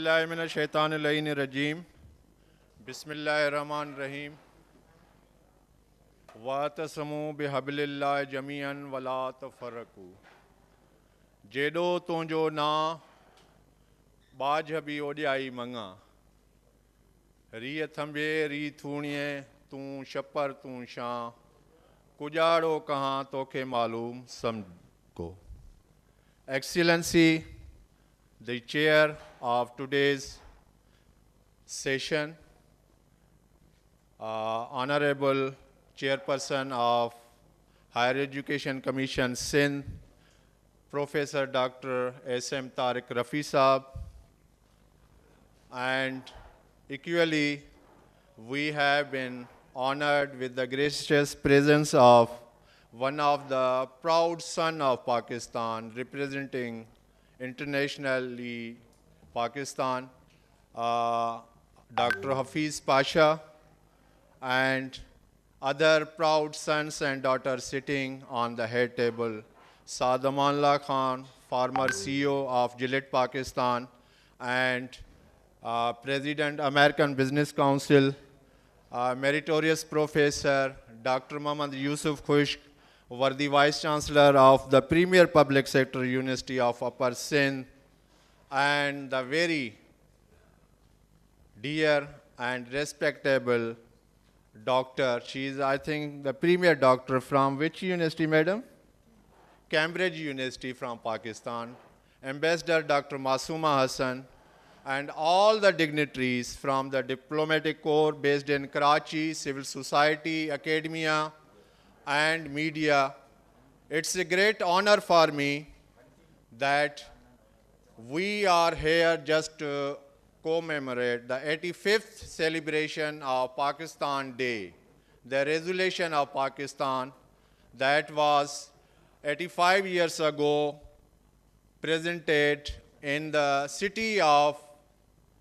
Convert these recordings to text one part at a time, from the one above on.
Auzubillahiminash-shaytanir-rajim. Bismillahir-rahmanir-rahim. Wa'tasamu bihablillahi jami'an wa la tafarraqu. Jedo tonjo na bajhabi odiai manga. Ri thambe ri thuniye tu shapar tu shan. Kujado kahan toke malum samko. Excellency, the chair of today's session, Honorable Chairperson of Higher Education Commission Sindh, Professor Dr. S.M. Tariq Rafi Saab, and equally we have been honored with the gracious presence of one of the proud son of Pakistan, representing internationally Pakistan, Dr. Hafiz Pasha, and other proud sons and daughters sitting on the head table, Saad Amanullah Khan, former CEO of Gillette Pakistan, and President American Business Council, meritorious Professor Dr. Muhammad Yusuf Khushk, worthy Vice Chancellor of the Premier Public Sector University of Upper Sindh, and the very dear and respectable doctor. She is, I think, the premier doctor from which university, madam? Cambridge University from Pakistan. Ambassador Dr. Masuma Hassan, and all the dignitaries from the diplomatic corps based in Karachi, civil society, academia, and media. It's a great honor for me that we are here just to commemorate the 85th celebration of Pakistan Day, the resolution of Pakistan that was 85 years ago presented in the city of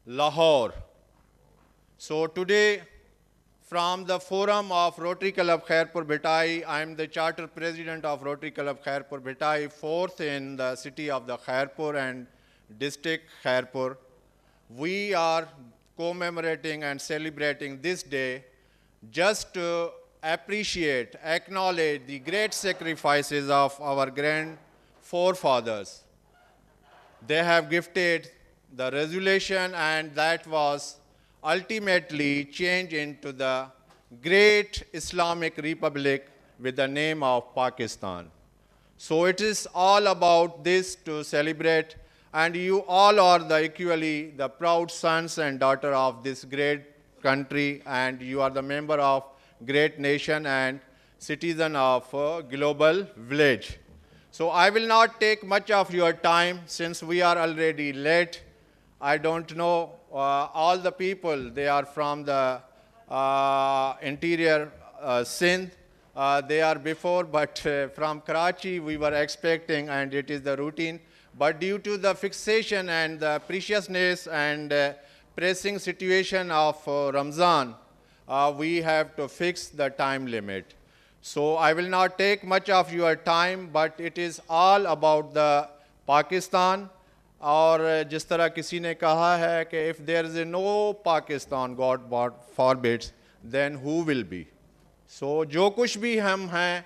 Lahore. So today, from the forum of Rotary Club Khairpur Bhitai, I am the charter president of Rotary Club Khairpur Bhitai, fourth in the city of the Khairpur and district Khairpur. We are commemorating and celebrating this day just to appreciate, acknowledge the great sacrifices of our grand forefathers. They have gifted the resolution, and that was ultimately changed into the great Islamic Republic with the name of Pakistan. So it is all about this to celebrate, and you all are equally the proud sons and daughters of this great country, and you are the member of great nation and citizen of a global village. So I will not take much of your time since we are already late. I don't know all the people, they are from the interior Sindh. They are before, but from Karachi we were expecting, and it is the routine. But due to the fixation and the preciousness and pressing situation of Ramzan, we have to fix the time limit. So I will not take much of your time, but it is all about the Pakistan. और जिस तरह किसी ने कहा है कि if there is no Pakistan, God forbids, then who will be? So जो कुछ भी हम हैं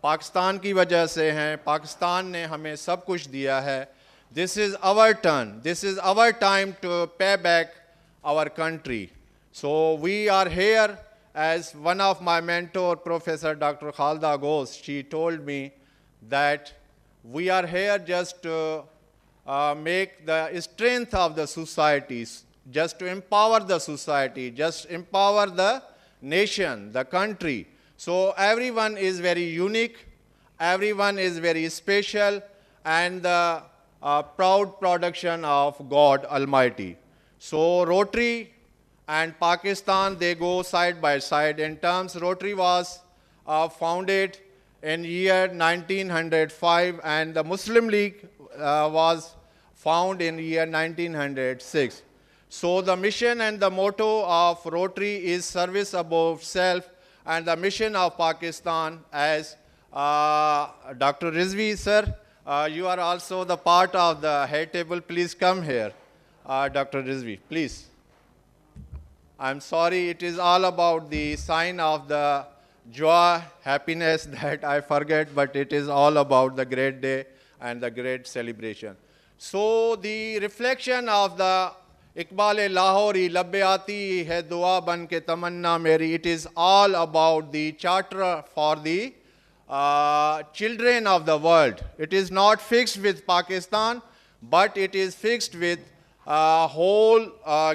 पाकिस्तान की वजह से हैं, पाकिस्तान ने हमें सब कुछ दिया है. This is our turn. This is our time to pay back our country. So we are here, as one of my mentor, Professor Dr. Khalda Ghosh, she told me that we are here just to make the strength of the societies, just to empower the society, just empower the nation, the country. So everyone is very unique, everyone is very special, and the proud production of God Almighty. So Rotary and Pakistan, they go side by side. In terms, Rotary was founded in year 1905, and the Muslim League was found in year 1906. So the mission and the motto of Rotary is service above self, and the mission of Pakistan, as Dr. Rizvi sir, you are also the part of the head table. Please come here. Dr. Rizvi, please. I'm sorry, it is all about the sign of the joy, happiness that I forget, but it is all about the great day and the great celebration. So the reflection of the Iqbal Lahori, Labbe aati hai dua ban ke tamanna meri, it is all about the charter for the children of the world. It is not fixed with Pakistan, but it is fixed with whole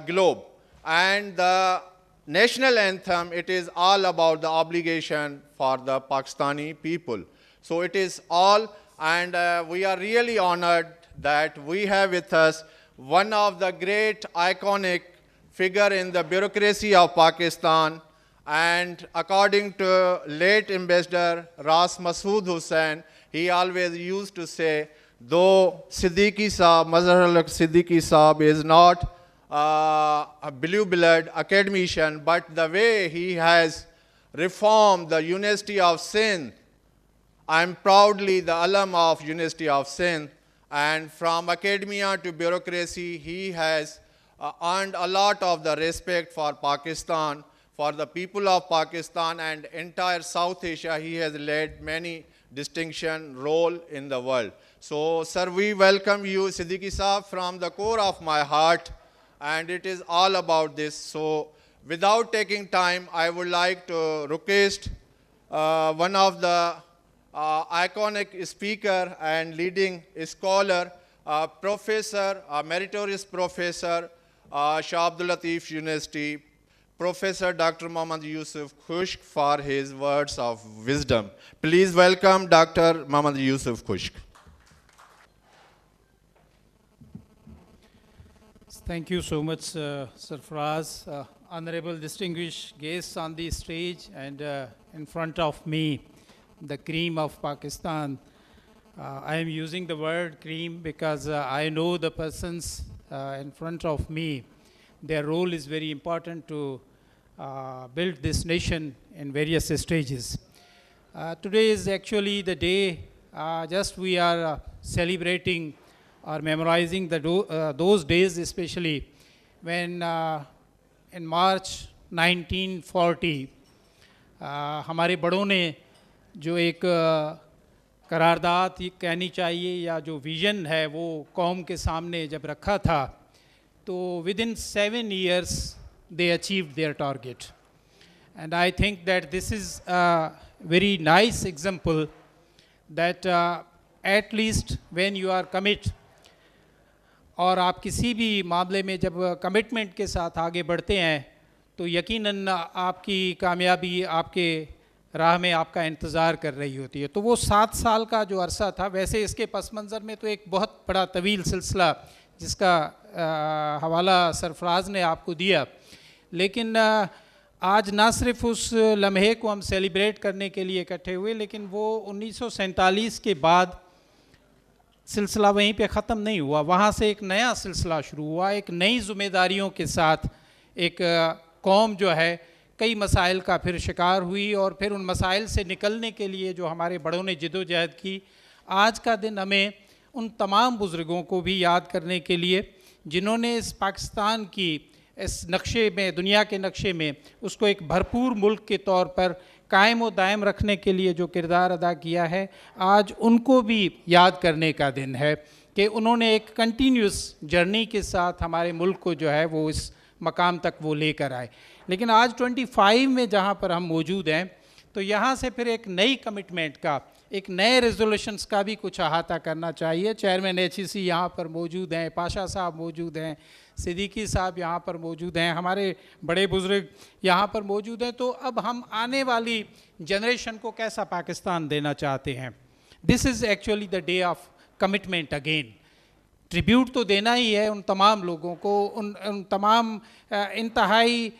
globe. And the national anthem, it is all about the obligation for the Pakistani people. So it is all, and we are really honored that we have with us one of the great iconic figure in the bureaucracy of Pakistan. And according to late Ambassador Ras Masood Hussain, he always used to say, though Siddiqui Saab, Mazhar al Siddiqui Saab is not a blue-blood academician, but the way he has reformed the University of Sindh, I am proudly the alum of University of Sindh, and from academia to bureaucracy, he has earned a lot of the respect for Pakistan, for the people of Pakistan and entire South Asia. He has led many distinction role in the world. So, sir, we welcome you, Siddiqui Saab, from the core of my heart. And it is all about this. So without taking time, I would like to request one of the iconic speaker and leading scholar, professor, meritorious professor, Shah Abdul Latif University, Professor Dr. Muhammad Yusuf Khushk for his words of wisdom. Please welcome Dr. Muhammad Yusuf Khushk. Thank you so much, Sarfraz. Honorable distinguished guests on the stage and in front of me, the cream of Pakistan. I am using the word cream because I know the persons in front of me. Their role is very important to build this nation in various stages. Today is actually the day, just we are celebrating or memorizing those days, especially when in March 1940 हमारे बड़ों ने जो एक करारदाद कहनी चाहिए या जो vision है वो कौम के सामने जब रखा था तो within 7 years they achieved their target. And I think that this is a very nice example that at least when you are committed और आप किसी भी मामले में जब कमिटमेंट के साथ आगे बढ़ते हैं तो यकीनन आपकी कामयाबी आपके राह में आपका इंतज़ार कर रही होती है. तो वो 7 साल का जो अरसा था, वैसे इसके पस मंज़र में तो एक बहुत बड़ा तवील सिलसिला जिसका हवाला सरफराज ने आपको दिया, लेकिन आज ना सिर्फ उस लम्हे को हम सेलिब्रेट करने के लिए इकट्ठे हुए, लेकिन वो 1947 के बाद सिलसिला वहीं पे ख़त्म नहीं हुआ. वहाँ से एक नया सिलसिला शुरू हुआ, एक नई ज़िम्मेदारियों के साथ एक कौम जो है कई मसाइल का फिर शिकार हुई और फिर उन मसाइल से निकलने के लिए जो हमारे बड़ों ने जिदोजहद की. आज का दिन हमें उन तमाम बुज़ुर्गों को भी याद करने के लिए जिन्होंने इस पाकिस्तान की इस नक्शे में, दुनिया के नक्शे में उसको एक भरपूर मुल्क के तौर पर कायम व दायम रखने के लिए जो किरदार अदा किया है, आज उनको भी याद करने का दिन है कि उन्होंने एक कंटिन्यूस जर्नी के साथ हमारे मुल्क को जो है वो इस मकाम तक वो लेकर आए. लेकिन आज 25 में जहाँ पर हम मौजूद हैं तो यहाँ से फिर एक नई कमिटमेंट का, एक नए रेजोल्यूशंस का भी कुछ अहाता करना चाहिए. चेयरमैन HEC यहाँ पर मौजूद हैं, पाशा साहब मौजूद हैं, सिद्दीकी साहब यहाँ पर मौजूद हैं, हमारे बड़े बुज़ुर्ग यहाँ पर मौजूद हैं. तो अब हम आने वाली जनरेशन को कैसा पाकिस्तान देना चाहते हैं. This is actually the day of commitment again. Tribute तो देना ही है उन तमाम लोगों को, उन तमाम इंतहाई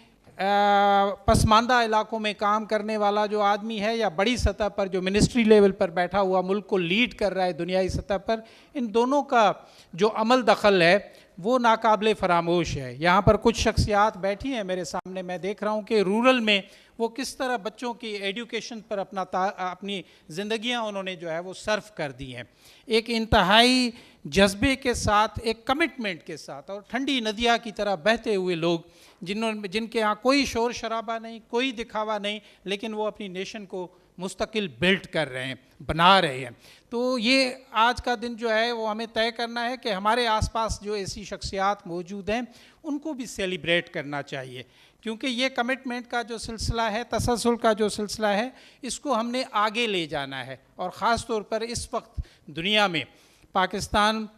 पसमानदा इलाकों में काम करने वाला जो आदमी है या बड़ी सतह पर जो मिनिस्ट्री लेवल पर बैठा हुआ मुल्क को लीड कर रहा है दुनियाई सतह पर, इन दोनों का जो अमल दखल है वो नाकाबिले फरामोश है। यहाँ पर कुछ शख्सियात बैठी हैं मेरे सामने, मैं देख रहा हूँ कि रूरल में वो किस तरह बच्चों की एजुकेशन पर अपनी ज़िंदगियाँ उन्होंने जो है वो सर्व कर दी हैं, एक इंतहाई जज्बे के साथ, एक कमिटमेंट के साथ, और ठंडी नदियाँ की तरह बहते हुए लोग जिनके यहाँ कोई शोर शराबा नहीं, कोई दिखावा नहीं, लेकिन वो अपनी नेशन को मुस्तकिल बिल्ड कर रहे हैं, बना रहे हैं। तो ये आज का दिन जो है वो हमें तय करना है कि हमारे आसपास जो ऐसी शख्सियात मौजूद हैं उनको भी सेलिब्रेट करना चाहिए, क्योंकि ये कमिटमेंट का जो सिलसिला है, तसलसल का जो सिलसिला है, इसको हमने आगे ले जाना है। और ख़ास तौर पर इस वक्त दुनिया में पाकिस्तान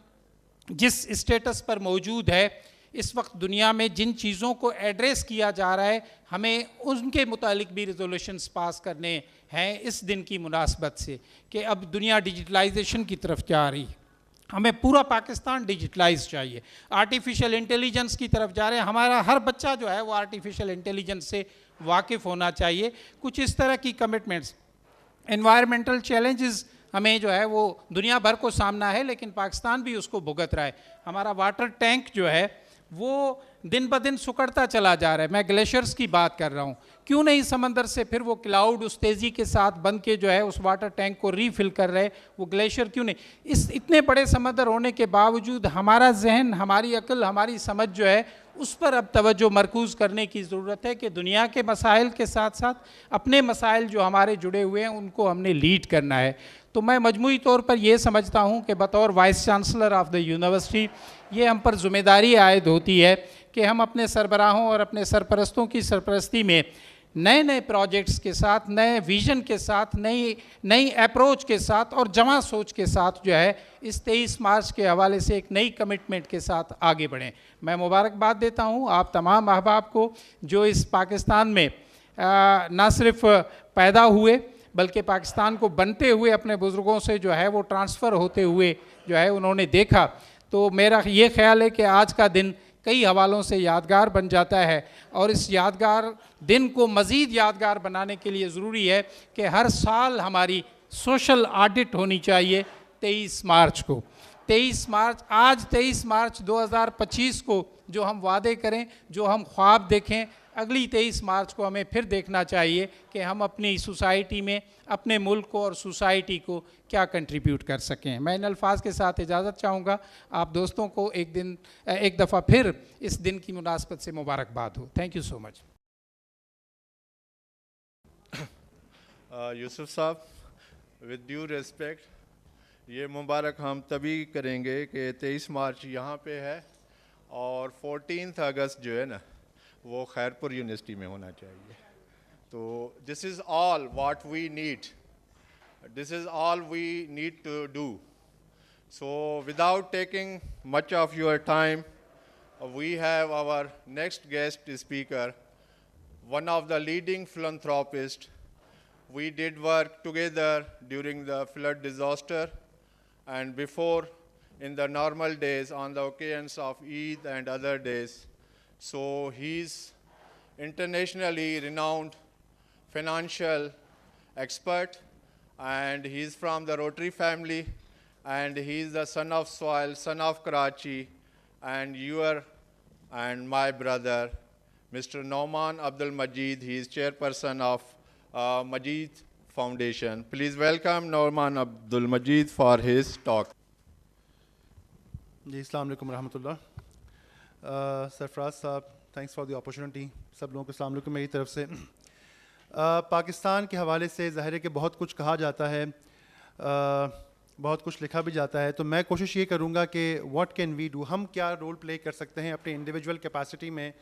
जिस स्टेटस पर मौजूद है, इस वक्त दुनिया में जिन चीज़ों को एड्रेस किया जा रहा है, हमें उनके मुतालिक भी रेजोल्यूशंस पास करने हैं इस दिन की मुनासबत से, कि अब दुनिया डिजिटलाइजेशन की तरफ जा रही है, हमें पूरा पाकिस्तान डिजिटलाइज चाहिए, आर्टिफिशियल इंटेलिजेंस की तरफ जा रहे हैं, हमारा हर बच्चा जो है वो आर्टिफिशियल इंटेलिजेंस से वाकिफ़ होना चाहिए। कुछ इस तरह की कमिटमेंट्स, एनवायरमेंटल चैलेंजेस हमें जो है वो दुनिया भर को सामना है, लेकिन पाकिस्तान भी उसको भुगत रहा है। हमारा वाटर टैंक जो है वो दिन ब दिन सुकड़ता चला जा रहा है। मैं ग्लेशियर्स की बात कर रहा हूँ, क्यों नहीं समंदर से फिर वो क्लाउड उस तेज़ी के साथ बन के जो है उस वाटर टैंक को रीफिल कर रहे, वो ग्लेशियर क्यों नहीं? इस इतने बड़े समंदर होने के बावजूद हमारा जहन, हमारी अक्ल, हमारी समझ जो है उस पर अब तवज्जो मरकूज़ करने की ज़रूरत है कि दुनिया के मसाइल के साथ साथ अपने मसाइल जो हमारे जुड़े हुए हैं उनको हमने लीड करना है। तो मैं मजमूई तौर पर यह समझता हूँ कि बतौर vice chancellor of the university ये हम पर ज़िम्मेदारी आयद होती है कि हम अपने सरबराहों और अपने सरपरस्तों की सरपरस्ती में नए नए प्रोजेक्ट्स के साथ, नए विज़न के साथ, नई अप्रोच के साथ और जमा सोच के साथ जो है इस 23 मार्च के हवाले से एक नई कमिटमेंट के साथ आगे बढ़ें। मैं मुबारकबाद देता हूँ आप तमाम अहबाब को जो इस पाकिस्तान में ना सिर्फ पैदा हुए बल्कि पाकिस्तान को बनते हुए अपने बुज़ुर्गों से जो है वो ट्रांसफ़र होते हुए जो है उन्होंने देखा। तो मेरा ये ख्याल है कि आज का दिन कई हवालों से यादगार बन जाता है, और इस यादगार दिन को मज़ीद यादगार बनाने के लिए ज़रूरी है कि हर साल हमारी सोशल ऑडिट होनी चाहिए 23 मार्च को। 23 मार्च, आज 23 मार्च 2025 को जो हम वादे करें, जो हम ख्वाब देखें, अगली 23 मार्च को हमें फिर देखना चाहिए कि हम अपनी सोसाइटी में अपने मुल्क को और सोसाइटी को क्या कंट्रीब्यूट कर सकें। मैं इन अल्फाज के साथ इजाज़त चाहूँगा। आप दोस्तों को एक दफ़ा फिर इस दिन की मुनासबत से मुबारकबाद हो। Thank you so much. Yusuf साहब, विद ड्यू रिस्पेक्ट, ये मुबारक हम तभी करेंगे कि 23 मार्च यहाँ पे है और 14 अगस्त जो है ना वो खैरपुर यूनिवर्सिटी में होना चाहिए। तो this is all what we need, this is all we need to do. So without taking much of your time, we have our next guest speaker, one of the leading philanthropists. We did work together during the flood disaster and before in the normal days on the occasions of Eid and other days. So he's internationally renowned financial expert, and he's from the Rotary family, and he's the son of soil, son of Karachi, and your and my brother, Mr. Nauman Abdul Majid. He is chairperson of Majid Foundation. Please welcome Nauman Abdul Majid for his talk. जी अस्सलाम वालेकुम रहमतुल्लाह। सरफराज साहब, thanks for the opportunity. सब लोगों को अस्सलाम वालेकुम मेरी तरफ से। पाकिस्तान के हवाले से ज़ाहिर है कि बहुत कुछ कहा जाता है, बहुत कुछ लिखा भी जाता है, तो मैं कोशिश ये करूँगा कि व्हाट कैन वी डू, हम क्या रोल प्ले कर सकते हैं अपने इंडिविजुअल कैपेसिटी में,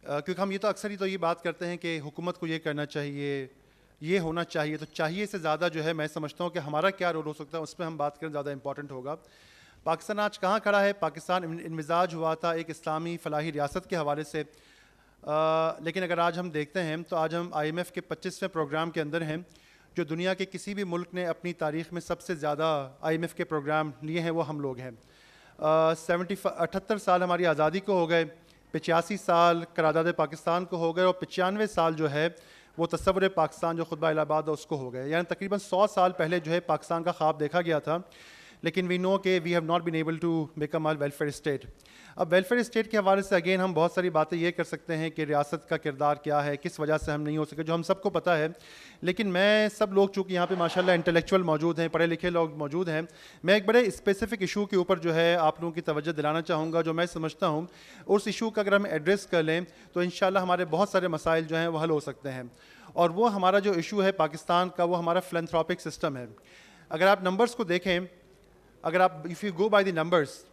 क्योंकि हम ये तो अक्सर ही तो ये बात करते हैं कि हुकूमत को ये करना चाहिए, ये होना चाहिए, तो चाहिए से ज़्यादा जो है मैं समझता हूँ कि हमारा क्या रोल हो सकता है उस पर हम बात करें ज़्यादा इंपॉर्टेंट होगा। पाकिस्तान आज कहाँ खड़ा है? पाकिस्तान इन्मिज़ाज हुआ था एक इस्लामी फ़लाही रियासत के हवाले से, लेकिन अगर आज हम देखते हैं तो आज हम IMF के 25वें प्रोग्राम के अंदर हैं। जो दुनिया के किसी भी मुल्क ने अपनी तारीख़ में सबसे ज़्यादा IMF के प्रोग्राम लिए हैं वो हम लोग हैं। 78 साल हमारी आज़ादी को हो गए, 85 साल करारदाद पाकिस्तान को हो गए, और 95 साल जो है वो तस्वुर पाकिस्तान जो खुतबा इलाहाबाद उसको हो गए। यानी तकरीबन 100 साल पहले जो है पाकिस्तान का ख्वाब देखा गया था लेकिन वी नो कि we have not been able to become a welfare state. अब वेलफेयर स्टेट के हवाले से अगेन हम बहुत सारी बातें ये कर सकते हैं कि रियासत का किरदार क्या है, किस वजह से हम नहीं हो सके, जो हम सबको पता है। लेकिन मैं सब लोग चूँकि यहाँ पे माशाल्लाह इंटेलेक्चुअल मौजूद हैं, पढ़े लिखे लोग मौजूद हैं, मैं एक बड़े स्पेसिफिक इशू के ऊपर जो है आप लोगों की तवज्जो दिलाना चाहूँगा, जो मैं समझता हूँ उस इशू का अगर हम एड्रेस कर लें तो इंशाल्लाह हमारे बहुत सारे मसाइल जो हैं वो हल हो सकते हैं। और वो हमारा जो इशू है पाकिस्तान का, वो हमारा फिलैंथ्रोपिक सिस्टम है। अगर आप नंबर्स को देखें, अगर आप if you go by the numbers,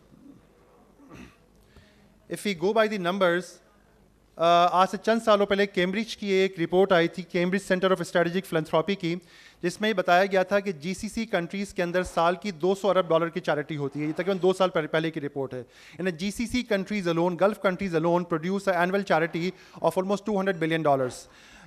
आज से चंद सालों पहले कैम्ब्रिज की एक रिपोर्ट आई थी, Cambridge centre of strategic philanthropy की, जिसमें ये बताया गया था कि जीसीसी कंट्रीज़ के अंदर साल की $200 अरब की चैरिटी होती है। ये तकरीबन 2 साल पहले की रिपोर्ट है। In GCC countries alone, Gulf countries alone produce annual charity of almost $200 billion.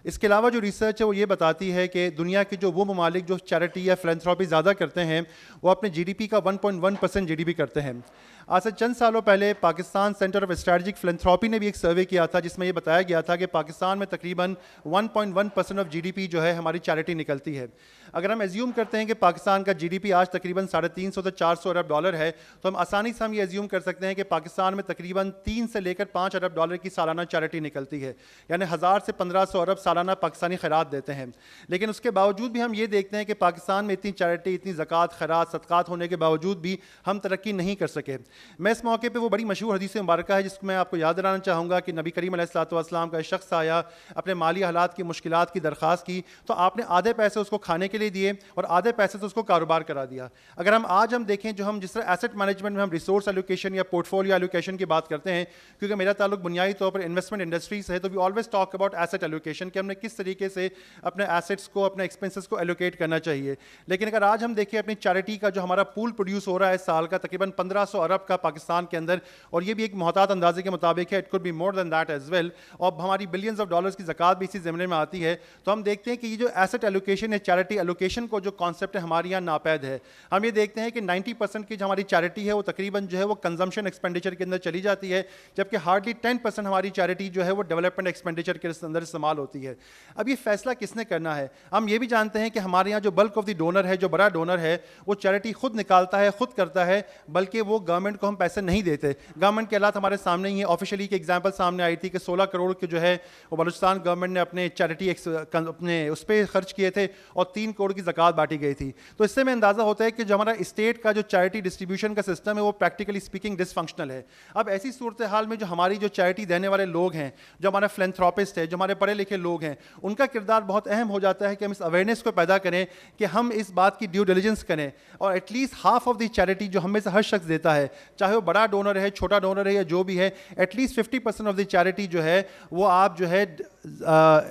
इसके अलावा जो रिसर्च है वो ये बताती है कि दुनिया के जो वो ममालिक जो चैरिटी या फिलैंथ्रोपी ज़्यादा करते हैं वो अपने जीडीपी का 1.1% जीडीपी करते हैं। आज से चंद सालों पहले Pakistan centre of strategic philanthropy ने भी एक सर्वे किया था, जिसमें ये बताया गया था कि पाकिस्तान में तकरीबन 1.1% ऑफ जीडीपी जो है हमारी चैरिटी निकलती है। अगर हम एज्यूम करते हैं कि पाकिस्तान का जीडीपी आज तकरीबन 350 से 400 अरब डॉलर है, तो हम आसानी से हम ये एज्यूम कर सकते हैं कि पाकिस्तान में तकरीबन 3 से लेकर 5 अरब डॉलर की सालाना चैरिटी निकलती है, यानी 1000 से 1500 अरब सालाना पाकिस्तानी खैरात देते हैं। लेकिन उसके बावजूद भी हम ये देखते हैं कि पाकिस्तान में इतनी चैरिटी, इतनी ज़कात, खैरात, सदक़ात होने के बावजूद भी हम तरक्की नहीं कर सके। मैं इस मौके पर वो बड़ी मशहूर हदीस मुबारक है जिसको मैं आपको याद दिलाना चाहूँगा कि नबी करीम अलैहिस्सलाम का शख्स आया, अपने माली हालात की मुश्किलात की दरख्वास्त की, तो आपने आधे पैसे उसको खाने के लिए दिए और आधे पैसे से उसको कारोबार करा दिया। अगर हम देखें, जो हम जिस तरह एसेट मैनेजमेंट में हम रिसोर्स एलोकेशन या पोर्टफोलियो एलोकेशन की बात करते हैं, क्योंकि मेरा ताल्लुक बुनियादी तौर पर इन्वेस्टमेंट इंडस्ट्री से है, तो we always talk about asset allocation कि हमने किस तरीके से अपने एसेट्स को, अपने एक्सपेंसेस को एलोकेट करना चाहिए। लेकिन अगर आज हम देखें अपनी चैरिटी का जो हमारा पूल प्रोड्यूस हो रहा है साल का तकरीबन 1500 अरब का पाकिस्तान के अंदर, और ये भी एक मोहतात अंदाजे के मुताबिक है, it could be more than that as well, और हमारी बिलियंस ऑफ डॉलर्स की ज़कात भी इसी ज़मीने में आती है। तो हम देखते हैं कि ये जो एसेट एलोकेशन है, चैरिटी एलोकेशन को जो कॉन्सेप्ट है हमारे यहाँ नापैद है। हम ये देखते हैं कि 90% की जो हमारी चैरिटी है वो तकरीबन जो है वो कंजम्पशन एक्सपेंडिचर के अंदर चली जाती है, जबकि हार्डली 10% हमारी चैरिटी जो है वो डेवलपमेंट एक्सपेंडिचर के अंदर इस्तेमाल होती है। अब ये फैसला किसने करना है? हम ये भी जानते हैं कि हमारे यहाँ जो बल्क ऑफ द डोनर है, जो बड़ा डोनर है, वो चैरिटी खुद निकालता है, खुद करता है, बल्कि वो गवर्नमेंट को हम पैसे नहीं देते। गवर्नमेंट के हालात हमारे सामने ही है। ऑफिशियली की एग्जाम्पल सामने आई थी कि 16 करोड़ के जो है वो बलूचिस्तान गवर्नमेंट ने अपने चैरिटी अपने उस पर खर्च किए थे और 3 करोड़ की ज़कात बांटी गई थी। तो इससे में अंदाज़ा होता है कि जो हमारा स्टेट का जो चैरिटी डिस्ट्रीब्यूशन का सिस्टम है वो प्रैक्टिकली स्पीकिंग डिसफंक्शनल है। अब ऐसी सूरत हाल में जो हमारी जो चैरिटी देने वाले लोग हैं, जो हमारे फिलैंथ्रोपिस्ट है, जो हमारे पढ़े लिखे लोग हैं, उनका किरदार बहुत अहम हो जाता है कि हम इस अवेयरनेस को पैदा करें कि हम इस बात की ड्यू डिलिजेंस करें और at least half of the charity जो हमें से हर शख्स देता है, चाहे वो बड़ा डोनर है, छोटा डोनर है या जो भी है, एटलीस्ट 50% ऑफ द चैरिटी जो है वो आप जो है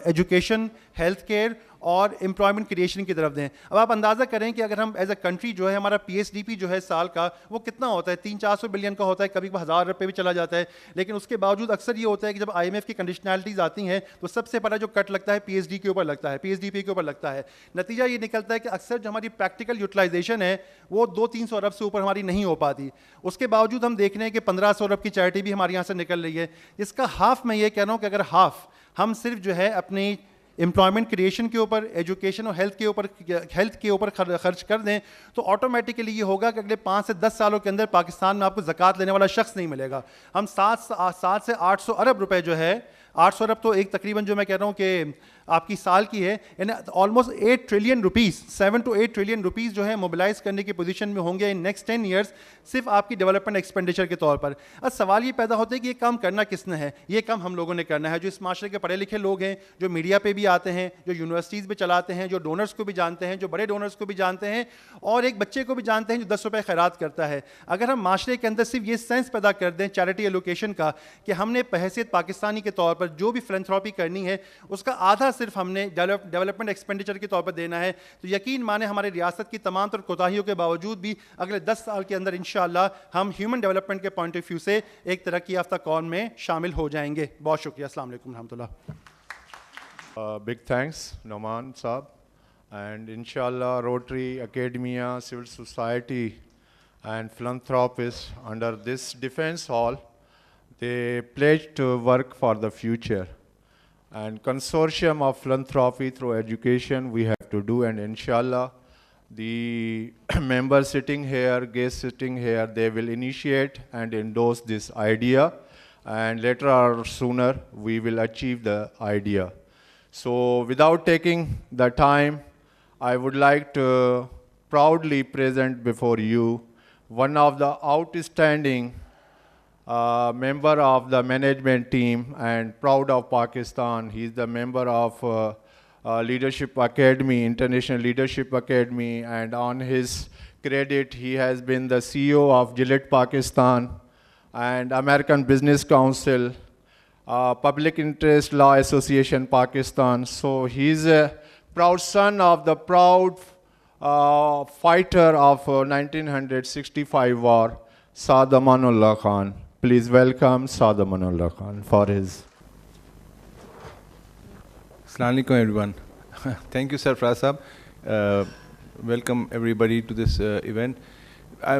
एजुकेशन, हेल्थ केयर और एम्प्लॉयमेंट क्रिएशन की तरफ दें। अब आप अंदाज़ा करें कि अगर हम एज अ कंट्री जो है हमारा PSDP जो है साल का वो कितना होता है, 300-400 बिलियन का होता है, कभी 1000 अरब पे भी चला जाता है। लेकिन उसके बावजूद अक्सर ये होता है कि जब IMF की कंडीशनैलिटीज़ आती हैं तो सबसे पहला जो कट लगता है PSD के ऊपर लगता है, PSDP के ऊपर लगता है। नतीजा ये निकलता है कि अक्सर जो हमारी प्रैक्टिकल यूटिलाइजेशन है वो 200-300 अरब से ऊपर हमारी नहीं हो पाती। उसके बावजूद हम देख रहे हैं कि 1500 अरब की चैरिटी भी हमारे यहाँ से निकल रही है, जिसका हाफ मैं ये कह रहा हूँ कि अगर हाफ हम सिर्फ जो है अपनी एम्प्लॉयमेंट क्रिएशन के ऊपर, एजुकेशन और हेल्थ के ऊपर खर्च कर दें तो ऑटोमेटिकली ये होगा कि अगले 5 से 10 सालों के अंदर पाकिस्तान में आपको ज़कात लेने वाला शख्स नहीं मिलेगा। हम 7 से 800 अरब रुपए जो है, 800 अरब तो एक तकरीबन जो मैं कह रहा हूँ कि आपकी साल की है, यानी almost 8 trillion rupees, 7 to 8 trillion rupees जो है मोबिलाइज करने की पोजीशन में होंगे इन नेक्स्ट 10 ईयर्स, सिर्फ आपकी डेवलपमेंट एक्सपेंडिचर के तौर पर। अब सवाल ये पैदा होता है कि ये काम करना किसने है? ये काम हम लोगों ने करना है, जो इस माशरे के पढ़े लिखे लोग हैं, जो मीडिया पे भी आते हैं, जो यूनिवर्सिटीज़ में चलाते हैं, जो डोनर्स को भी जानते हैं, जो बड़े डोनर्स को भी जानते हैं और एक बच्चे को भी जानते हैं जो 10 रुपये खैरात करता है। अगर हम माशरे के अंदर सिर्फ ये सेंस पैदा कर दें चैरिटी एलोकेशन का कि हमने बहैसियत पाकिस्तानी के तौर पर जो भी फिलैंथ्रोपी करनी है उसका आधा सिर्फ हमने डेवलपमेंट एक्सपेंडिचर के तौर पर देना है, तो यकीन माने हमारी रियासत की तमाम तर कोताहियों के बावजूद भी अगले 10 साल के अंदर इंशाअल्लाह हम ह्यूमन डेवलपमेंट के पॉइंट ऑफ व्यू से एक तरक्की याफ्ता कौम में शामिल हो जाएंगे। बहुत शुक्रिया। अस्सलाम वालेकुम रहमतुल्लाह। Big thanks, Noman Saab. And inshallah, Rotary, Academia, civil society, and philanthropists under this defense hall, they pledge to work for the future. And consortium of philanthropy through education we have to do, and inshallah, The members sitting here, guests sitting here, they will initiate and endorse this idea, and later or sooner we will achieve the idea. So without taking the time, I would like to proudly present before you one of the outstanding member of the management team and proud of Pakistan. He's the member of Leadership Academy, International Leadership Academy, and on his credit, he has been the CEO of Gillette Pakistan and American Business Council, Public Interest Law Association Pakistan. So he's a proud son of the proud fighter of 1965 war, Saad Amanullah Khan. Please welcome Saad Amanullah Khan for his. Assalamu alaikum everyone. Thank you Sarfraz साहब. Welcome everybody to this event.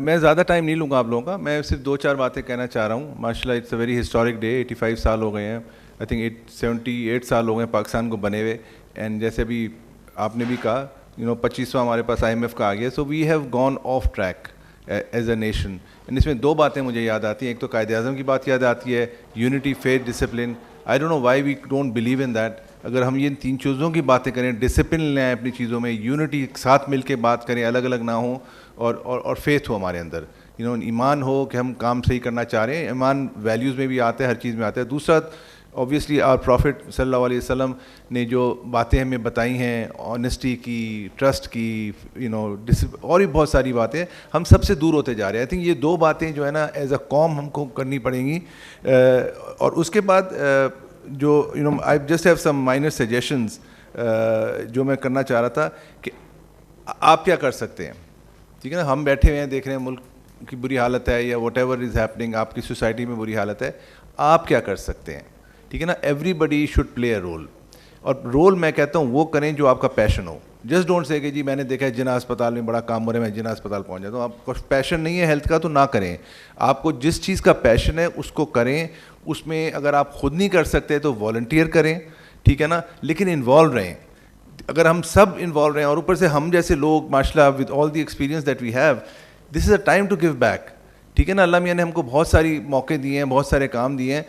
मैं ज़्यादा time नहीं लूँगा आप लोगों का. मैं सिर्फ 2-4 बातें कहना चाह रहा हूँ. माशाल्लाह it's a very historic day. 85 साल हो गए हैं. आई थिंक 78 साल हो गए पाकिस्तान को बने हुए. एंड जैसे अभी आपने भी कहा 25वां हमारे पास IMF का आ गया. So we have gone off track as a nation. And इसमें 2 बातें मुझे याद आती हैं. एक तो कायदे आज़म की बात याद आती है, unity, faith, discipline. I don't know why we don't believe in that. अगर हम ये 3 चीज़ों की बातें करें, डिसिप्लिन लें अपनी चीज़ों में, यूनिटी साथ मिल के बात करें, अलग अलग ना हो, और फेथ हो हमारे अंदर, ईमान हो कि हम काम सही करना चाह रहे हैं. ईमान वैल्यूज़ में भी आता है, हर चीज़ में आता है. दूसरा ऑब्वियसली आवर प्रॉफिट सल्लल्लाहु अलैहि वसल्लम ने जो बातें हमें बताई हैं, ऑनेस्टी की, ट्रस्ट की, और भी बहुत सारी बातें, हम सबसे दूर होते जा रहे हैं. आई थिंक ये 2 बातें जो है ना एज अ कॉम हमको करनी पड़ेंगी. और उसके बाद जो I just have some minor suggestions जो मैं करना चाह रहा था कि आप क्या कर सकते हैं. ठीक है ना, हम बैठे हुए हैं देख रहे हैं मुल्क की बुरी हालत है या वट एवर इज़ हैपनिंग, आपकी सोसाइटी में बुरी हालत है, आप क्या कर सकते हैं. ठीक है ना, everybody should play a role. और रोल मैं कहता हूँ वो करें जो आपका पैशन हो. जस्ट डोंट से कि जी मैंने देखा है जिना अस्पताल में बड़ा काम हो रहा है, मैं जिना अस्पताल पहुँच जाता हूँ. आपको पैशन नहीं है हेल्थ का तो ना करें. आपको जिस चीज़ का पैशन है उसको करें. उसमें अगर आप खुद नहीं कर सकते तो वॉलंटियर करें. ठीक है ना, लेकिन इन्वॉल्व रहें. अगर हम सब इन्वॉल्व रहें और ऊपर से हम जैसे लोग माशाल्लाह with all the experience that we have, this is a time to give back. ठीक है ना, अल्लाह मियाँ ने हमको बहुत सारी मौके दिए हैं, बहुत सारे काम दिए हैं,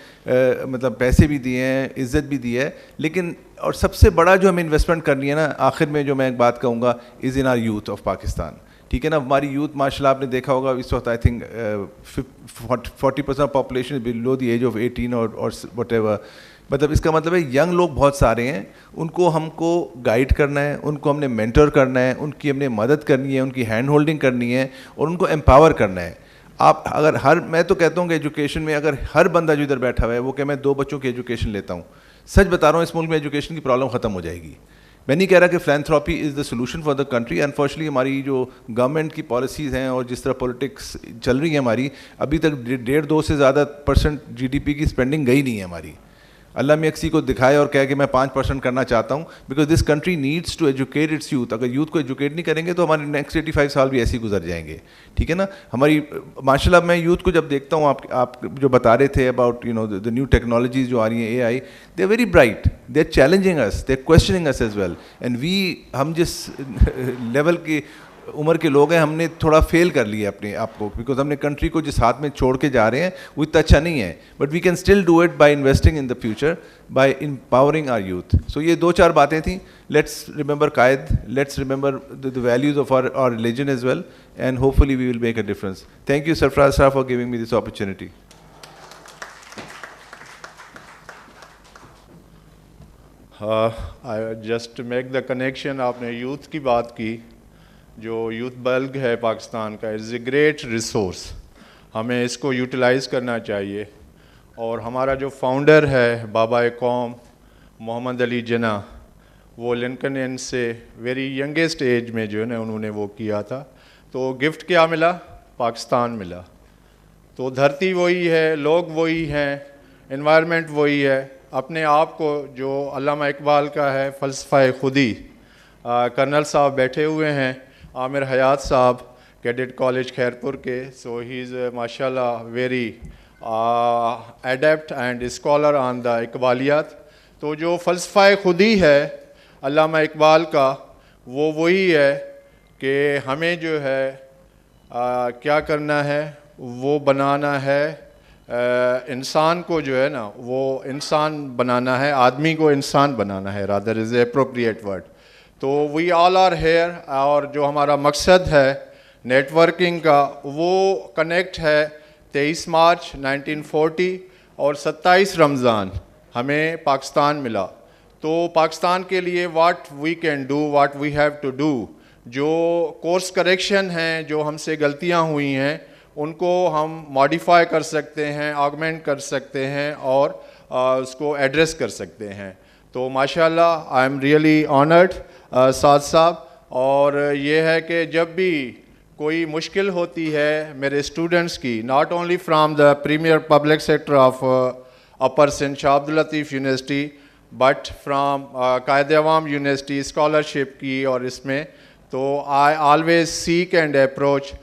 मतलब पैसे भी दिए हैं, इज़्ज़त भी दी है. लेकिन और सबसे बड़ा जो हमें इन्वेस्टमेंट करनी है ना, आखिर में जो मैं एक बात कहूँगा, is in are youth of Pakistan. ठीक है ना, हमारी यूथ माशाल्लाह आपने देखा होगा इस वक्त I think 40% population below the age of 18 और वट एवर. मतलब इसका मतलब है यंग लोग बहुत सारे हैं, उनको हमको गाइड करना है, उनको हमने मेंटर करना है, उनकी हमने मदद करनी है, उनकी हैंड होल्डिंग करनी है और उनको एम्पावर करना है. आप अगर मैं तो कहता हूँ कि एजुकेशन में अगर हर बंदा जो इधर बैठा हुआ है वो कि मैं 2 बच्चों की एजुकेशन लेता हूँ, सच बता रहा हूँ इस मुल्क में एजुकेशन की प्रॉब्लम ख़त्म हो जाएगी. मैं नहीं कह रहा कि philanthropy is the solution for the country. Unfortunately हमारी जो गवर्नमेंट की पॉलिसीज़ हैं और जिस तरह पॉलिटिक्स चल रही है हमारी, अभी तक 1.5-2 से ज़्यादा % GDP की स्पेंडिंग गई नहीं है हमारी. अल्लाह में किसी को दिखाए और कहे कि मैं 5% करना चाहता हूँ, because this country needs to educate its youth. अगर यूथ को एजुकेट नहीं करेंगे तो हमारे नेक्स्ट 85 साल भी ऐसे ही गुजर जाएंगे. ठीक है ना, हमारी माशाल्लाह मैं यूथ को जब देखता हूँ, आप जो बता रहे थे अबाउट द न्यू टेक्नोलॉजीज जो आ रही हैं, AI, they are very bright, they are challenging us, they are questioning us as well. And हम जिस लेवल की उम्र के लोग हैं, हमने थोड़ा फेल कर लिया अपने आप को, बिकॉज हमने कंट्री को जिस हाथ में छोड़ के जा रहे हैं वो इतना अच्छा नहीं है. But we can still do it by investing in the future, by empowering our youth. So ये 2-4 बातें थी. Let's remember Quaid, let's remember the values of our religion as well, and hopefully we will make a difference. Thank you Sarfaraz sahab for giving me this opportunity. Just make the connection, आपने youth की बात की. जो youth bulk है पाकिस्तान का, is a great resource. हमें इसको utilise करना चाहिए. और हमारा जो फाउंडर है बाबा कौम मोहम्मद अली जिन्ना, वो लिंकन इन से वेरी यंगेस्ट एज में जो है ना उन्होंने वो किया था. तो गिफ्ट क्या मिला? पाकिस्तान मिला. तो धरती वही है, लोग वही हैं, एनवायरनमेंट वही है. अपने आप को जो अल्लामा इकबाल का है फ़लसफ़ा खुदी, कर्नल साहब बैठे हुए हैं, आमिर हयात साहब, कैडेट कॉलेज खैरपुर के. सो ही इज़ माशाल्लाह very adept and scholar on the इकबालियात. तो जो फ़लसफ़ा खुदी है अल्लामा इकबाल का, वो वही है कि हमें जो है क्या करना है, वो बनाना है इंसान को जो है ना, वो इंसान बनाना है, आदमी को इंसान बनाना है, रादर इज़ एप्रोप्रिएट वर्ड। तो वी ऑल आर हेयर, और जो हमारा मकसद है नेटवर्किंग का, वो कनेक्ट है 23 मार्च 1940 और 27 रमज़ान हमें पाकिस्तान मिला। तो पाकिस्तान के लिए what we can do, what we have to do, जो कोर्स करेक्शन हैं, जो हमसे गलतियां हुई हैं, उनको हम मॉडिफाई कर सकते हैं, ऑगमेंट कर सकते हैं और उसको एड्रेस कर सकते हैं। तो माशाल्लाह आई एम रियली ऑनर्ड साद साहब। और ये है कि जब भी कोई मुश्किल होती है मेरे स्टूडेंट्स की, not only from the premier public sector of upper Sindh Shah Abdul Latif university, but from Quaid Awam university scholarship की, और इसमें तो I always seek and approach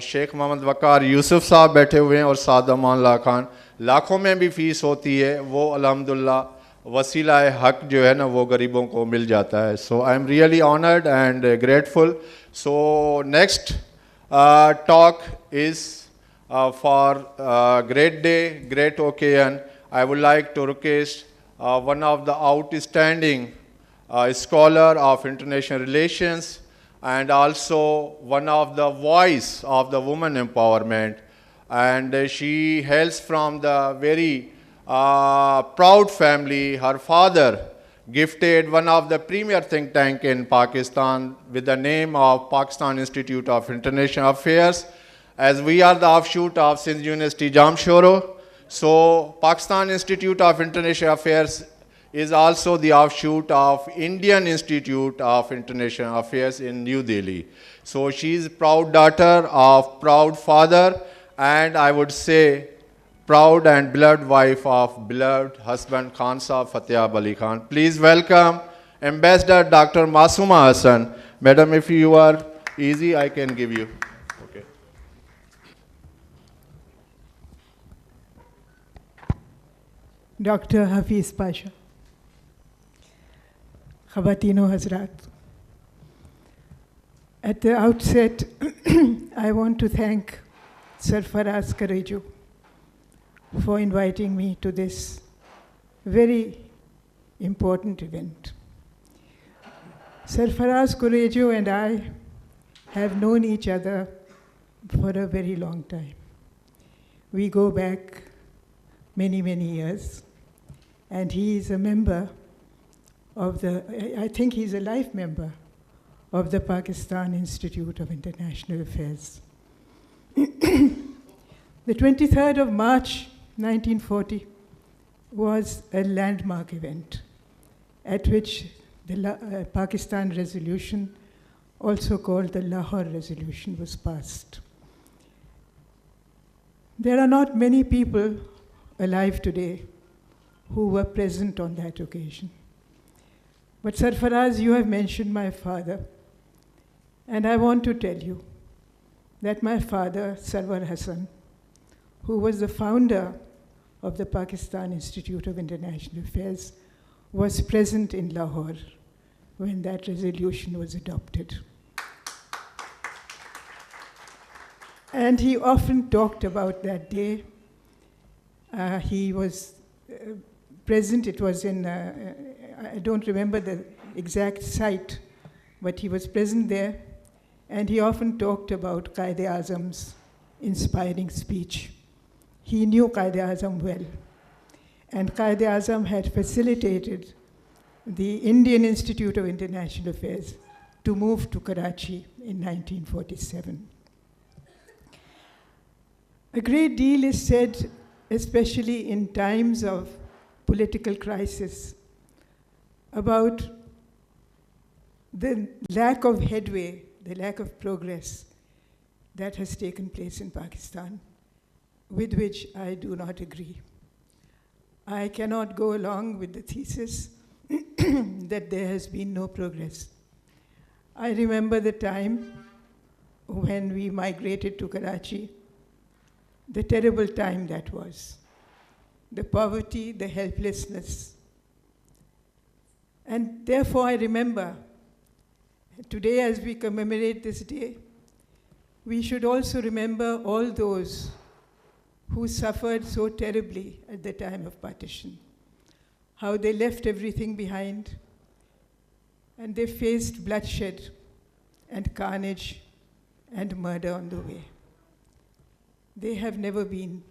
Sheikh Mohammad Waqar Yusuf sahab बैठे हुए हैं और साद अमान खान, लाखों में भी फ़ीस होती है, वो अल्हम्दुलिल्लाह वसीला हक जो है ना वो गरीबों को मिल जाता है। So I am really honoured and grateful. So next talk is for great day, great occasion. I would like to request one of the outstanding scholar of international relations and also one of the voice of the women empowerment. And she hails from the very proud family. Her father gifted one of the premier think tank in Pakistan with the name of Pakistan Institute of International Affairs, as we are the offshoot of Sindh University Jamshoro. So Pakistan Institute of International Affairs is also the offshoot of Indian Institute of International Affairs in New Delhi. So she is proud daughter of proud father, and I would say proud and beloved wife of beloved husband Khan Sahib Fatehab Ali Khan. Please welcome Ambassador Dr. Masuma Hassan. Madam, if you are easy, I can give you. Okay. Dr. Hafiz Pasha, Khawateen Hazrat, at the outset, I want to thank Sarfaraz Kareju for inviting me to this very important event. Sarfaraz Kareju and I have known each other for a very long time. We go back many, many years, and he is a member of I think he's a life member of the Pakistan Institute of International Affairs. The 23rd of March 1940 was a landmark event at which the Pakistan resolution, also called the Lahore Resolution, was passed. There are not many people alive today who were present on that occasion. But Sarfaraz, you have mentioned my father, and I want to tell you that my father, Sarwar Hassan, who was the founder of the Pakistan Institute of International Affairs, was present in Lahore when that resolution was adopted. And he often talked about that day. He was present, it was in, I don't remember the exact site, but he was present there, and he often talked about Quaid-e-Azam's inspiring speech. He knew Quaid-e-Azam well, and Quaid-e-Azam had facilitated the Indian Institute of International Affairs to move to Karachi in 1947. A great deal is said, especially in times of political crisis, about the lack of headway, the lack of progress that has taken place in Pakistan, with which I do not agree. I cannot go along with the thesis that there has been no progress. I remember the time when we migrated to Karachi, the terrible time that was, the poverty, the helplessness. And therefore I remember Today, as we commemorate this day, we should also remember all those who suffered so terribly at the time of partition, how they left everything behind, and they faced bloodshed and carnage and murder on the way. They have never been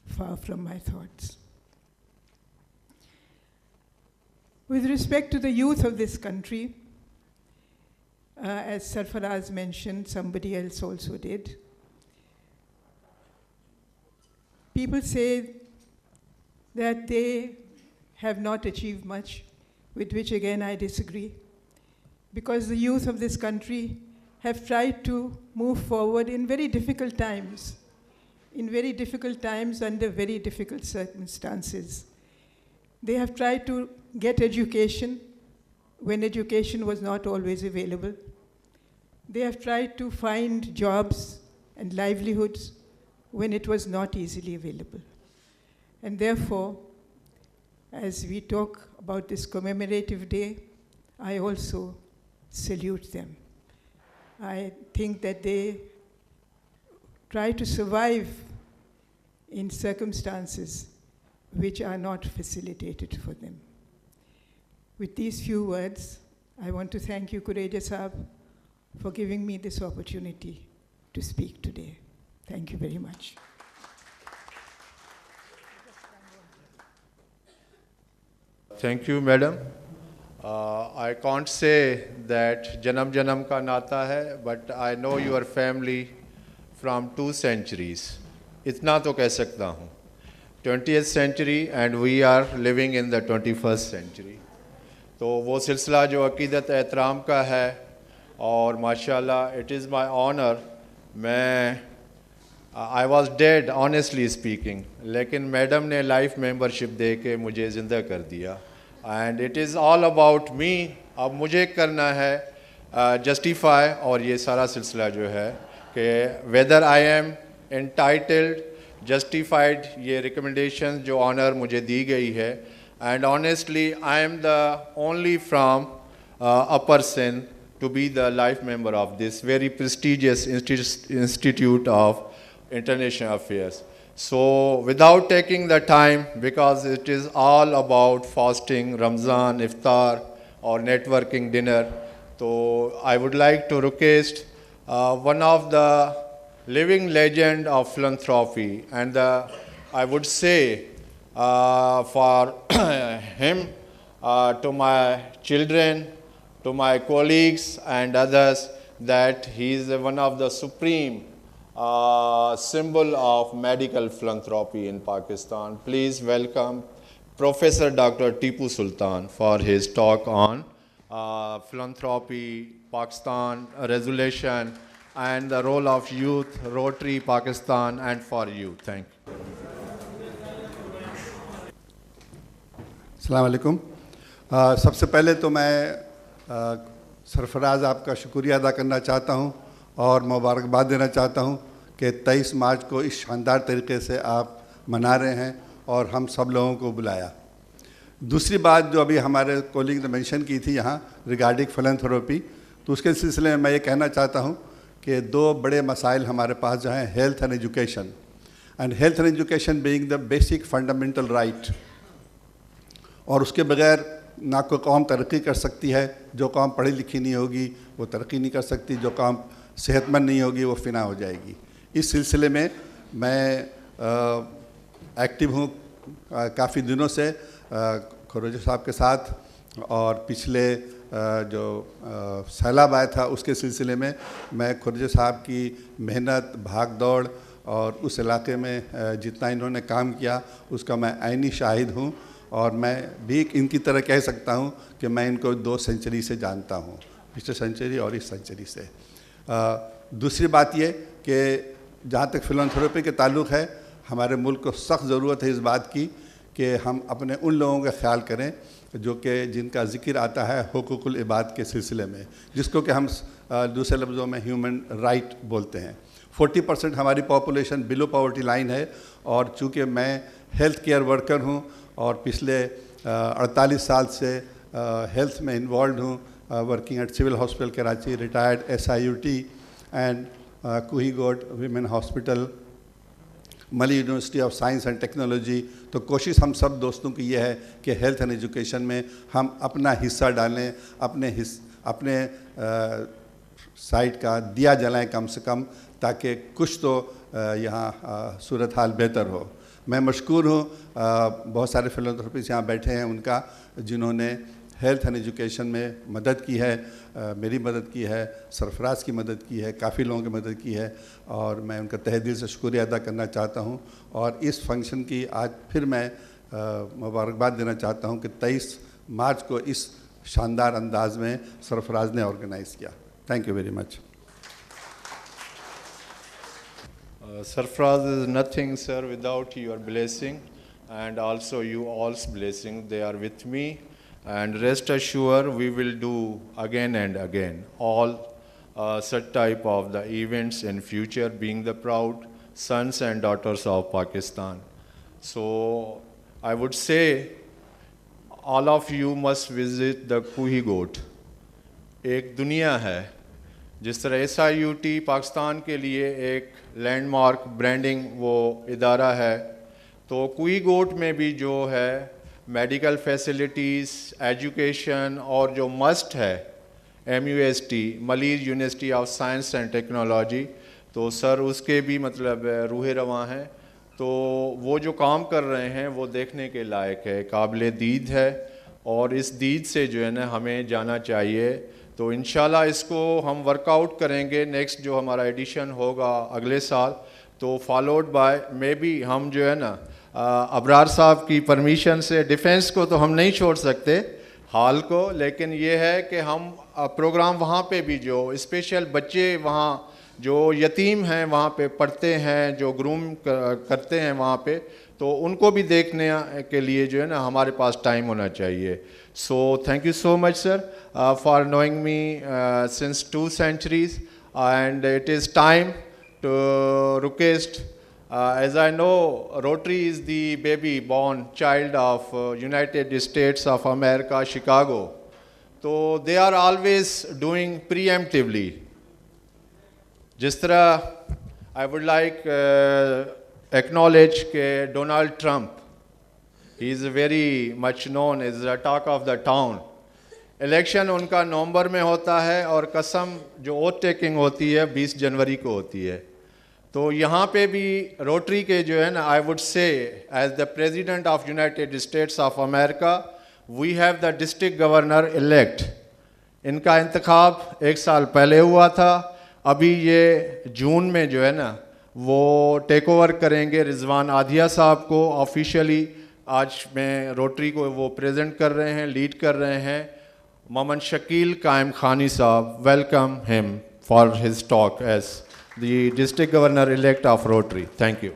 far from my thoughts. With respect to the youth of this country, as Sarfaraz mentioned, somebody else also did, people say that they have not achieved much, with which again I disagree, because the youth of this country have tried to move forward in very difficult times, under very difficult circumstances. They have tried to get education when education was not always available. They have tried to find jobs and livelihoods when it was not easily available. And therefore, as we talk about this commemorative day, I also salute them. I think that they try to survive in circumstances which are not facilitated for them. With these few words, I want to thank you, Kureja Saab, for giving me this opportunity to speak today. Thank you very much. Thank you, madam. I can't say that janam janam ka nata hai, but I know your family from 2 centuries. Itna to keh sakta hu. 20th century and we are living in the 21st century. तो वो सिलसिला जो अक़ीदत एहतराम का है और माशाल्लाह it is my honour. मैं I was dead honestly speaking, लेकिन मैडम ने लाइफ मेंबरशिप दे के मुझे ज़िंदा कर दिया. And it is all about me. अब मुझे करना है जस्टिफाई और ये सारा सिलसिला जो है कि whether I am entitled, justified ये रिकमेंडेशन जो ऑनर मुझे दी गई है. And honestly, I am the only from Upper Sindh to be the life member of this very prestigious Institute of International Affairs. So without taking the time, because it is all about fasting, Ramzan, Iftar or networking dinner, so I would like to request one of the living legend of philanthropy, and I would say for him, to my children, to my colleagues and others, that he is one of the supreme symbol of medical philanthropy in Pakistan. Please welcome Professor Dr. Tipu Sultan for his talk on philanthropy, Pakistan, resolution, and the role of youth, Rotary Pakistan, and for you. Thank you. अस्सलाम वालेकुम. सबसे पहले तो मैं सरफराज आपका शुक्रिया अदा करना चाहता हूं और मुबारकबाद देना चाहता हूं कि 23 मार्च को इस शानदार तरीके से आप मना रहे हैं और हम सब लोगों को बुलाया. दूसरी बात जो अभी हमारे कोलीग ने मेंशन की थी यहाँ रिगार्डिंग फिलैंथ्रोपी, तो उसके सिलसिले में मैं ये कहना चाहता हूँ कि 2 बड़े मसाइल हमारे पास जो हैं, health and education. And health and education being the basic fundamental right, और उसके बगैर ना कोई कौम तरक्की कर सकती है. जो कौम पढ़ी लिखी नहीं होगी वो तरक्की नहीं कर सकती, जो कौम सेहतमंद नहीं होगी वो फिना हो जाएगी. इस सिलसिले में मैं एक्टिव हूँ काफ़ी दिनों से खुरेजा साहब के साथ, और पिछले जो सैलाब आया था उसके सिलसिले में मैं खुरेजा साहब की मेहनत, भाग दौड़ और उस इलाके में जितना इन्होंने काम किया उसका मैं आईनी शाहिद हूँ. और मैं भी इनकी तरह कह सकता हूँ कि मैं इनको 2 सेंचुरी से जानता हूँ, पिछले सेंचुरी और इस सेंचुरी से. दूसरी बात ये कि जहाँ तक फिलैंथ्रोपी के ताल्लुक़ है, हमारे मुल्क को सख्त ज़रूरत है इस बात की कि हम अपने उन लोगों का ख्याल करें जो कि जिनका ज़िक्र आता है हुकूकुल इबाद के सिलसिले में, जिसको कि हम दूसरे लफ्ज़ों में ह्यूमन राइट बोलते हैं. 40% हमारी पॉपुलेशन बिलो पॉवर्टी लाइन है, और चूँकि मैं हेल्थ केयर वर्कर हूँ और पिछले 48 साल से हेल्थ में इन्वॉल्व हूँ, working at Civil Hospital Karachi, retired SIUT, and Kuhigot Women Hospital, मली university of science and technology. तो कोशिश हम सब दोस्तों की यह है कि हेल्थ एंड एजुकेशन में हम अपना हिस्सा डालें, अपने साइट का दिया जलाएं कम से कम, ताकि कुछ तो यहाँ सूरत हाल बेहतर हो। मैं मशकूर हूँ बहुत सारे फिलंथ्रोपिस्ट यहाँ बैठे हैं उनका, जिन्होंने हेल्थ एंड एजुकेशन में मदद की है, मेरी मदद की है, सरफराज की मदद की है, काफ़ी लोगों की मदद की है, और मैं उनका तहे दिल से शुक्रिया अदा करना चाहता हूँ। और इस फंक्शन की आज फिर मैं मुबारकबाद देना चाहता हूँ कि 23 मार्च को इस शानदार अंदाज में सरफराज ने ऑर्गेनाइज़ किया। Thank you very much. Sarfaraz is nothing, sir, without your blessing, and also you all's blessing. They are with me, and rest assured we will do again and again all such type of the events in future, being the proud sons and daughters of Pakistan. So I would say all of you must visit the Kuhigot. एक दुनिया है, जिस तरह SIUT Pakistan के लिए एक landmark branding वो इदारा है, तो कुईगोट में भी जो है मेडिकल फैसिलिटीज़, एजुकेशन और जो मस्ट है MUST, Malir university of science and technology, तो सर उसके भी मतलब रूह रवां हैं। तो वो जो काम कर रहे हैं वो देखने के लायक है, काबिल दीद है, और इस दीद से जो है ना हमें जाना चाहिए। तो इंशाल्लाह इसको हम वर्कआउट करेंगे, नेक्स्ट जो हमारा एडिशन होगा अगले साल, तो फॉलोड बाय मे बी हम जो है ना अबरार साहब की परमिशन से, डिफेंस को तो हम नहीं छोड़ सकते हाल को, लेकिन ये है कि हम प्रोग्राम वहाँ पे भी जो स्पेशल बच्चे वहाँ जो यतीम हैं वहाँ पे पढ़ते हैं, जो ग्रूम करते हैं वहाँ पे, तो उनको भी देखने के लिए जो है ना हमारे पास टाइम होना चाहिए। So thank you so much, sir, for knowing me since 2 centuries, and it is time to request, as I know Rotary is the baby born child of United States of America, Chicago, so they are always doing preemptively. जिस तरह I would like acknowledge के Donald Trump, he is very much known as the talk of the town. Election उनका नवंबर में होता है और कसम जो ओथ टेकिंग होती है 20 जनवरी को होती है। तो यहाँ पे भी रोटरी के जो है ना, I would say as the president of United States of America, we have the district governor elect. इनका इंतखाब 1 साल पहले हुआ था, अभी ये जून में जो है ना वो टेक ओवर करेंगे रिजवान आधिया साहब को ऑफिशियली। आज मैं रोटरी को वो प्रेजेंट कर रहे हैं, लीड कर रहे हैं। मोहम्मद शकील कायम खानी साहब, welcome him for his talk as the district governor elect of Rotary. Thank you.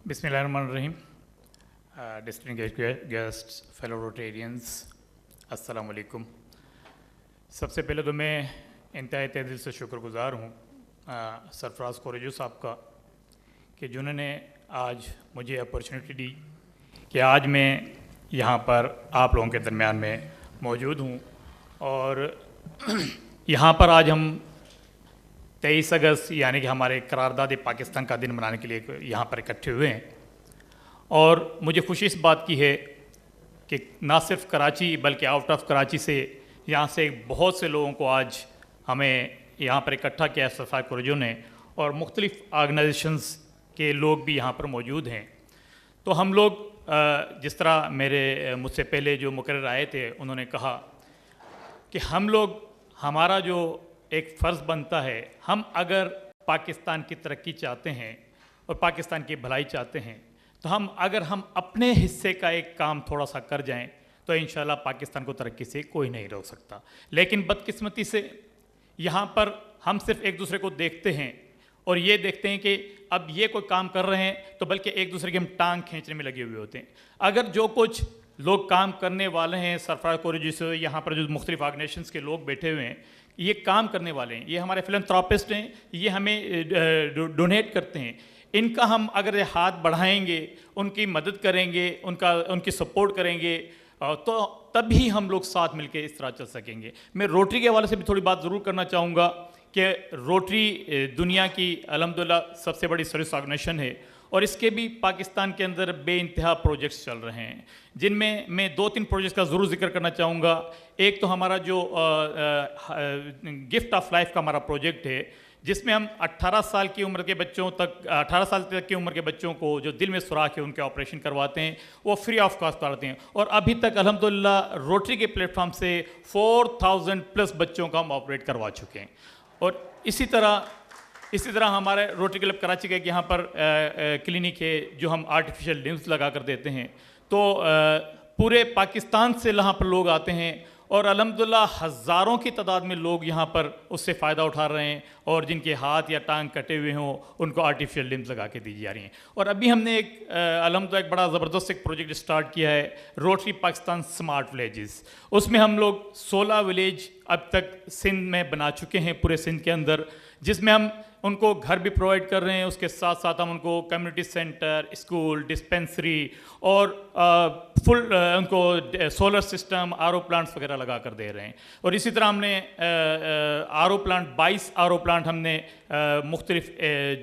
बिस्मिल्लाहिर्रहमानिर्रहीम। डिस्टिंग्विश्ड गेस्ट्स, फेलो रोटेरियंस, अस्सलाम वालेकुम। सबसे पहले तो मैं इंतहाई तहे दिल से शुक्रगुज़ार हूँ सरफराज कोरेजो साहब का कि जिन्होंने आज मुझे अपॉर्चुनिटी दी कि आज मैं यहाँ पर आप लोगों के दरमियान में मौजूद हूँ। और यहाँ पर आज हम 23 अगस्त यानी कि हमारे करारदाद पाकिस्तान का दिन मनाने के लिए यहाँ पर इकट्ठे हुए हैं। और मुझे खुशी इस बात की है कि ना सिर्फ कराची बल्कि आउट ऑफ कराची से यहाँ से बहुत से लोगों को आज हमें यहाँ पर इकट्ठा किया सरफराज कोरेजो ने, और मुख्तलिफ़ ऑर्गेनाइजेशंस के लोग भी यहाँ पर मौजूद हैं। तो हम लोग जिस तरह मुझसे पहले जो मुकर्रर आए थे उन्होंने कहा कि हम लोग, हमारा जो एक फ़र्ज़ बनता है, हम अगर पाकिस्तान की तरक्की चाहते हैं और पाकिस्तान की भलाई चाहते हैं, तो हम अपने हिस्से का एक काम थोड़ा सा कर जाएं तो इंशाल्लाह पाकिस्तान को तरक्की से कोई नहीं रोक सकता। लेकिन बदकिस्मती से यहाँ पर हम सिर्फ एक दूसरे को देखते हैं और ये देखते हैं कि अब ये कोई काम कर रहे हैं तो बल्कि एक दूसरे की हम टांग खींचने में लगे हुए होते हैं। अगर जो कुछ लोग काम करने वाले हैं, सरफराज कोरेजो से यहाँ पर जो मुख्तलिफ ऑर्गेनाइजेशंस के लोग बैठे हुए हैं, ये काम करने वाले हैं, ये हमारे फिलंथ्रोपिस्ट हैं, ये हमें डोनेट करते हैं, इनका हम अगर हाथ बढ़ाएंगे, उनकी मदद करेंगे, उनकी सपोर्ट करेंगे, तो तभी हम लोग साथ मिलकर इस तरह चल सकेंगे। मैं रोटरी के हवाले से भी थोड़ी बात ज़रूर करना चाहूँगा कि रोटरी दुनिया की अल्हम्दुलिल्लाह सबसे बड़ी सर्विस ऑर्गेनाइजेशन है और इसके भी पाकिस्तान के अंदर बेइंतहा प्रोजेक्ट्स चल रहे हैं, जिनमें मैं 2-3 प्रोजेक्ट्स का ज़रूर जिक्र करना चाहूँगा। एक तो हमारा जो गिफ्ट ऑफ लाइफ का हमारा प्रोजेक्ट है, जिसमें हम 18 साल की उम्र के बच्चों तक 18 साल तक की उम्र के बच्चों को जो दिल में सुराख है उनके ऑपरेशन करवाते हैं, वो फ्री ऑफ कॉस्ट करते हैं। और अभी तक अल्हम्दुलिल्लाह रोटरी के प्लेटफॉर्म से 4000 प्लस बच्चों का हम ऑपरेट करवा चुके हैं। और इसी तरह हमारे रोटरी क्लब कराची का एक यहाँ पर क्लिनिक है जो हम आर्टिफिशियल लिम्स लगा कर देते हैं। तो पूरे पाकिस्तान से यहाँ पर लोग आते हैं और अल्हम्दुलिल्लाह हज़ारों की तादाद में लोग यहाँ पर उससे फ़ायदा उठा रहे हैं और जिनके हाथ या टांग कटे हुए हों उनको आर्टिफिशियल लिम्स लगा के दी जा रही हैं। और अभी हमने अल्हम्दुलिल्लाह एक बड़ा ज़बरदस्त एक प्रोजेक्ट स्टार्ट किया है, रोटरी पाकिस्तान स्मार्ट विलेजेस। उसमें हम लोग 16 विलेज अब तक सिंध में बना चुके हैं, पूरे सिंध के अंदर, जिसमें हम उनको घर भी प्रोवाइड कर रहे हैं, उसके साथ साथ हम उनको कम्युनिटी सेंटर, स्कूल, डिस्पेंसरी और फुल उनको सोलर सिस्टम, आरओ प्लांट्स वगैरह लगा कर दे रहे हैं। और इसी तरह हमने आरओ प्लांट 22 आरओ प्लांट हमने मुख्तलिफ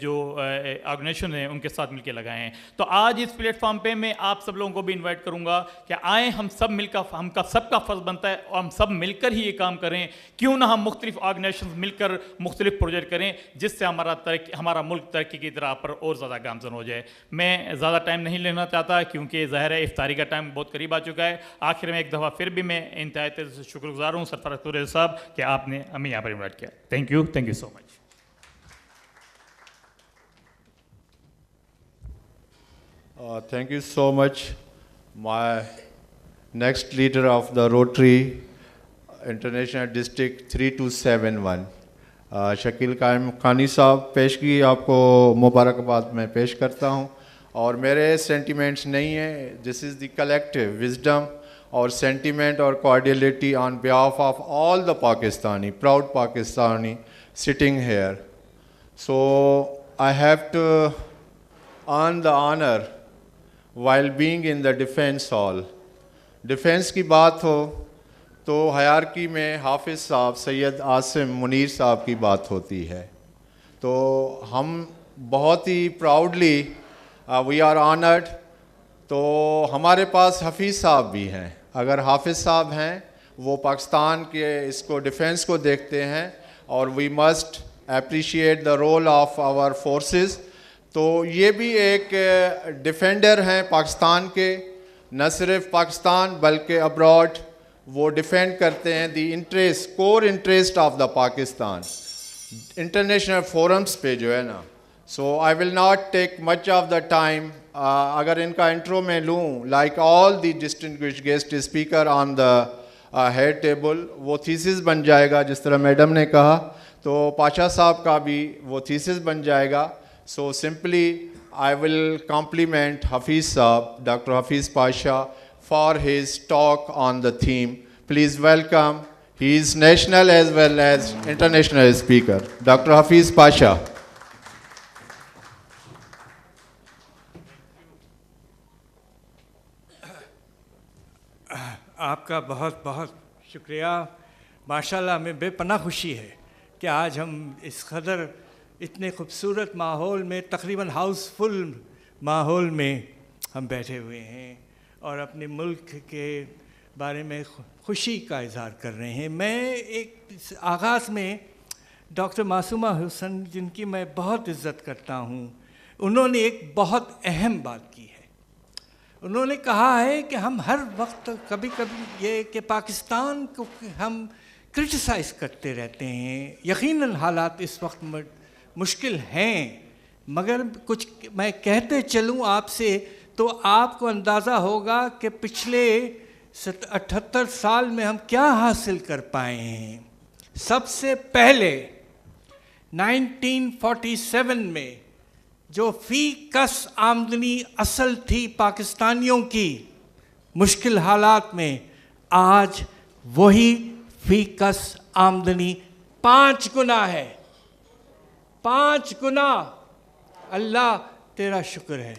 जो ऑर्गेनाइजेशन हैं उनके साथ मिलकर लगाए हैं। तो आज इस प्लेटफॉर्म पे मैं आप सब लोगों को भी इनवाइट करूंगा कि आएँ, हम सब मिलकर, हमका सबका फ़र्ज़ बनता है और हम सब मिलकर ही ये काम करें। क्यों ना हम मुख्तलिफ ऑर्गेनाइजेशन मिलकर मुख्तलिफ प्रोजेक्ट करें, जिससे हमारा मुल्क तरक्की की तरह पर और ज़्यादा गामज़न हो जाए। मैं ज़्यादा टाइम नहीं लेना चाहता क्योंकि ज़ाहिर है इफ्तारी का टाइम बहुत करीब आ चुका है। आखिर में एक दफ़ा फिर भी मैं इंतहाई तौर से शुक्रगुज़ार हूँ सरफराज कुरैशी साहब कि आपने हमें यहाँ पर इन्वाइट किया। Thank you so much. Thank you so much. My next leader of the Rotary International District 3271, Shakeel Qaim Khani साहब पेश की, आपको मुबारकबाद मैं पेश करता हूँ। और मेरे सेंटिमेंट्स नहीं हैं, this is the collective wisdom और सेंटिमेंट और cordiality on behalf of all the Pakistani, proud Pakistani sitting here. So I have to earn the honor while being in the defense hall. Defence की बात हो तो हयारकी में हाफिज़ साहब, सैयद आसिम मुनीर साहब की बात होती है। तो हम बहुत ही प्राउडली वी आर ऑनर्ड। तो हमारे पास हफीज़ साहब भी हैं। अगर हाफिज़ साहब हैं, वो पाकिस्तान के इसको डिफेंस को देखते हैं और we must appreciate the role of our forces. तो ये भी एक डिफेंडर हैं पाकिस्तान के, न सिर्फ पाकिस्तान बल्कि अब्रॉड वो डिफेंड करते हैं the interest, core interest of the Pakistan international forums पे जो है ना। So I will not take much of the time. अगर इनका इंट्रो में लूँ, like all the distinguished guest speaker on the head table, वो थीसिस बन जाएगा जिस तरह मैडम ने कहा। तो पाशा साहब का भी वो थीसिस बन जाएगा। So simply, I will compliment Hafiz Saab, Dr. Hafiz Pasha, for his talk on the theme. Please welcome, he is national as well as international speaker, Dr. Hafiz Pasha. आपका बहुत बहुत शुक्रिया। माशाल्लाह, हमें बेपनाह खुशी है कि आज हम इस कदर इतने खूबसूरत माहौल में, तकरीबन हाउसफुल माहौल में हम बैठे हुए हैं और अपने मुल्क के बारे में खुशी का इज़हार कर रहे हैं। मैं एक आगाज़ में डॉक्टर मासूमा हुसैन, जिनकी मैं बहुत इज़्ज़त करता हूँ, उन्होंने एक बहुत अहम बात की है। उन्होंने कहा है कि हम हर वक्त कभी कभी ये कि पाकिस्तान को हम क्रिटिसाइज़ करते रहते हैं। यकीनन हालात इस वक्त मुश्किल हैं, मगर कुछ मैं कहते चलूँ आपसे तो आपको अंदाज़ा होगा कि पिछले 78 साल में हम क्या हासिल कर पाए हैं। सबसे पहले 1947 में जो फ़ी कस आमदनी असल थी पाकिस्तानियों की मुश्किल हालात में, आज वही फ़ी कस आमदनी 5 गुना है। 5 गुना। अल्लाह तेरा शुक्र है।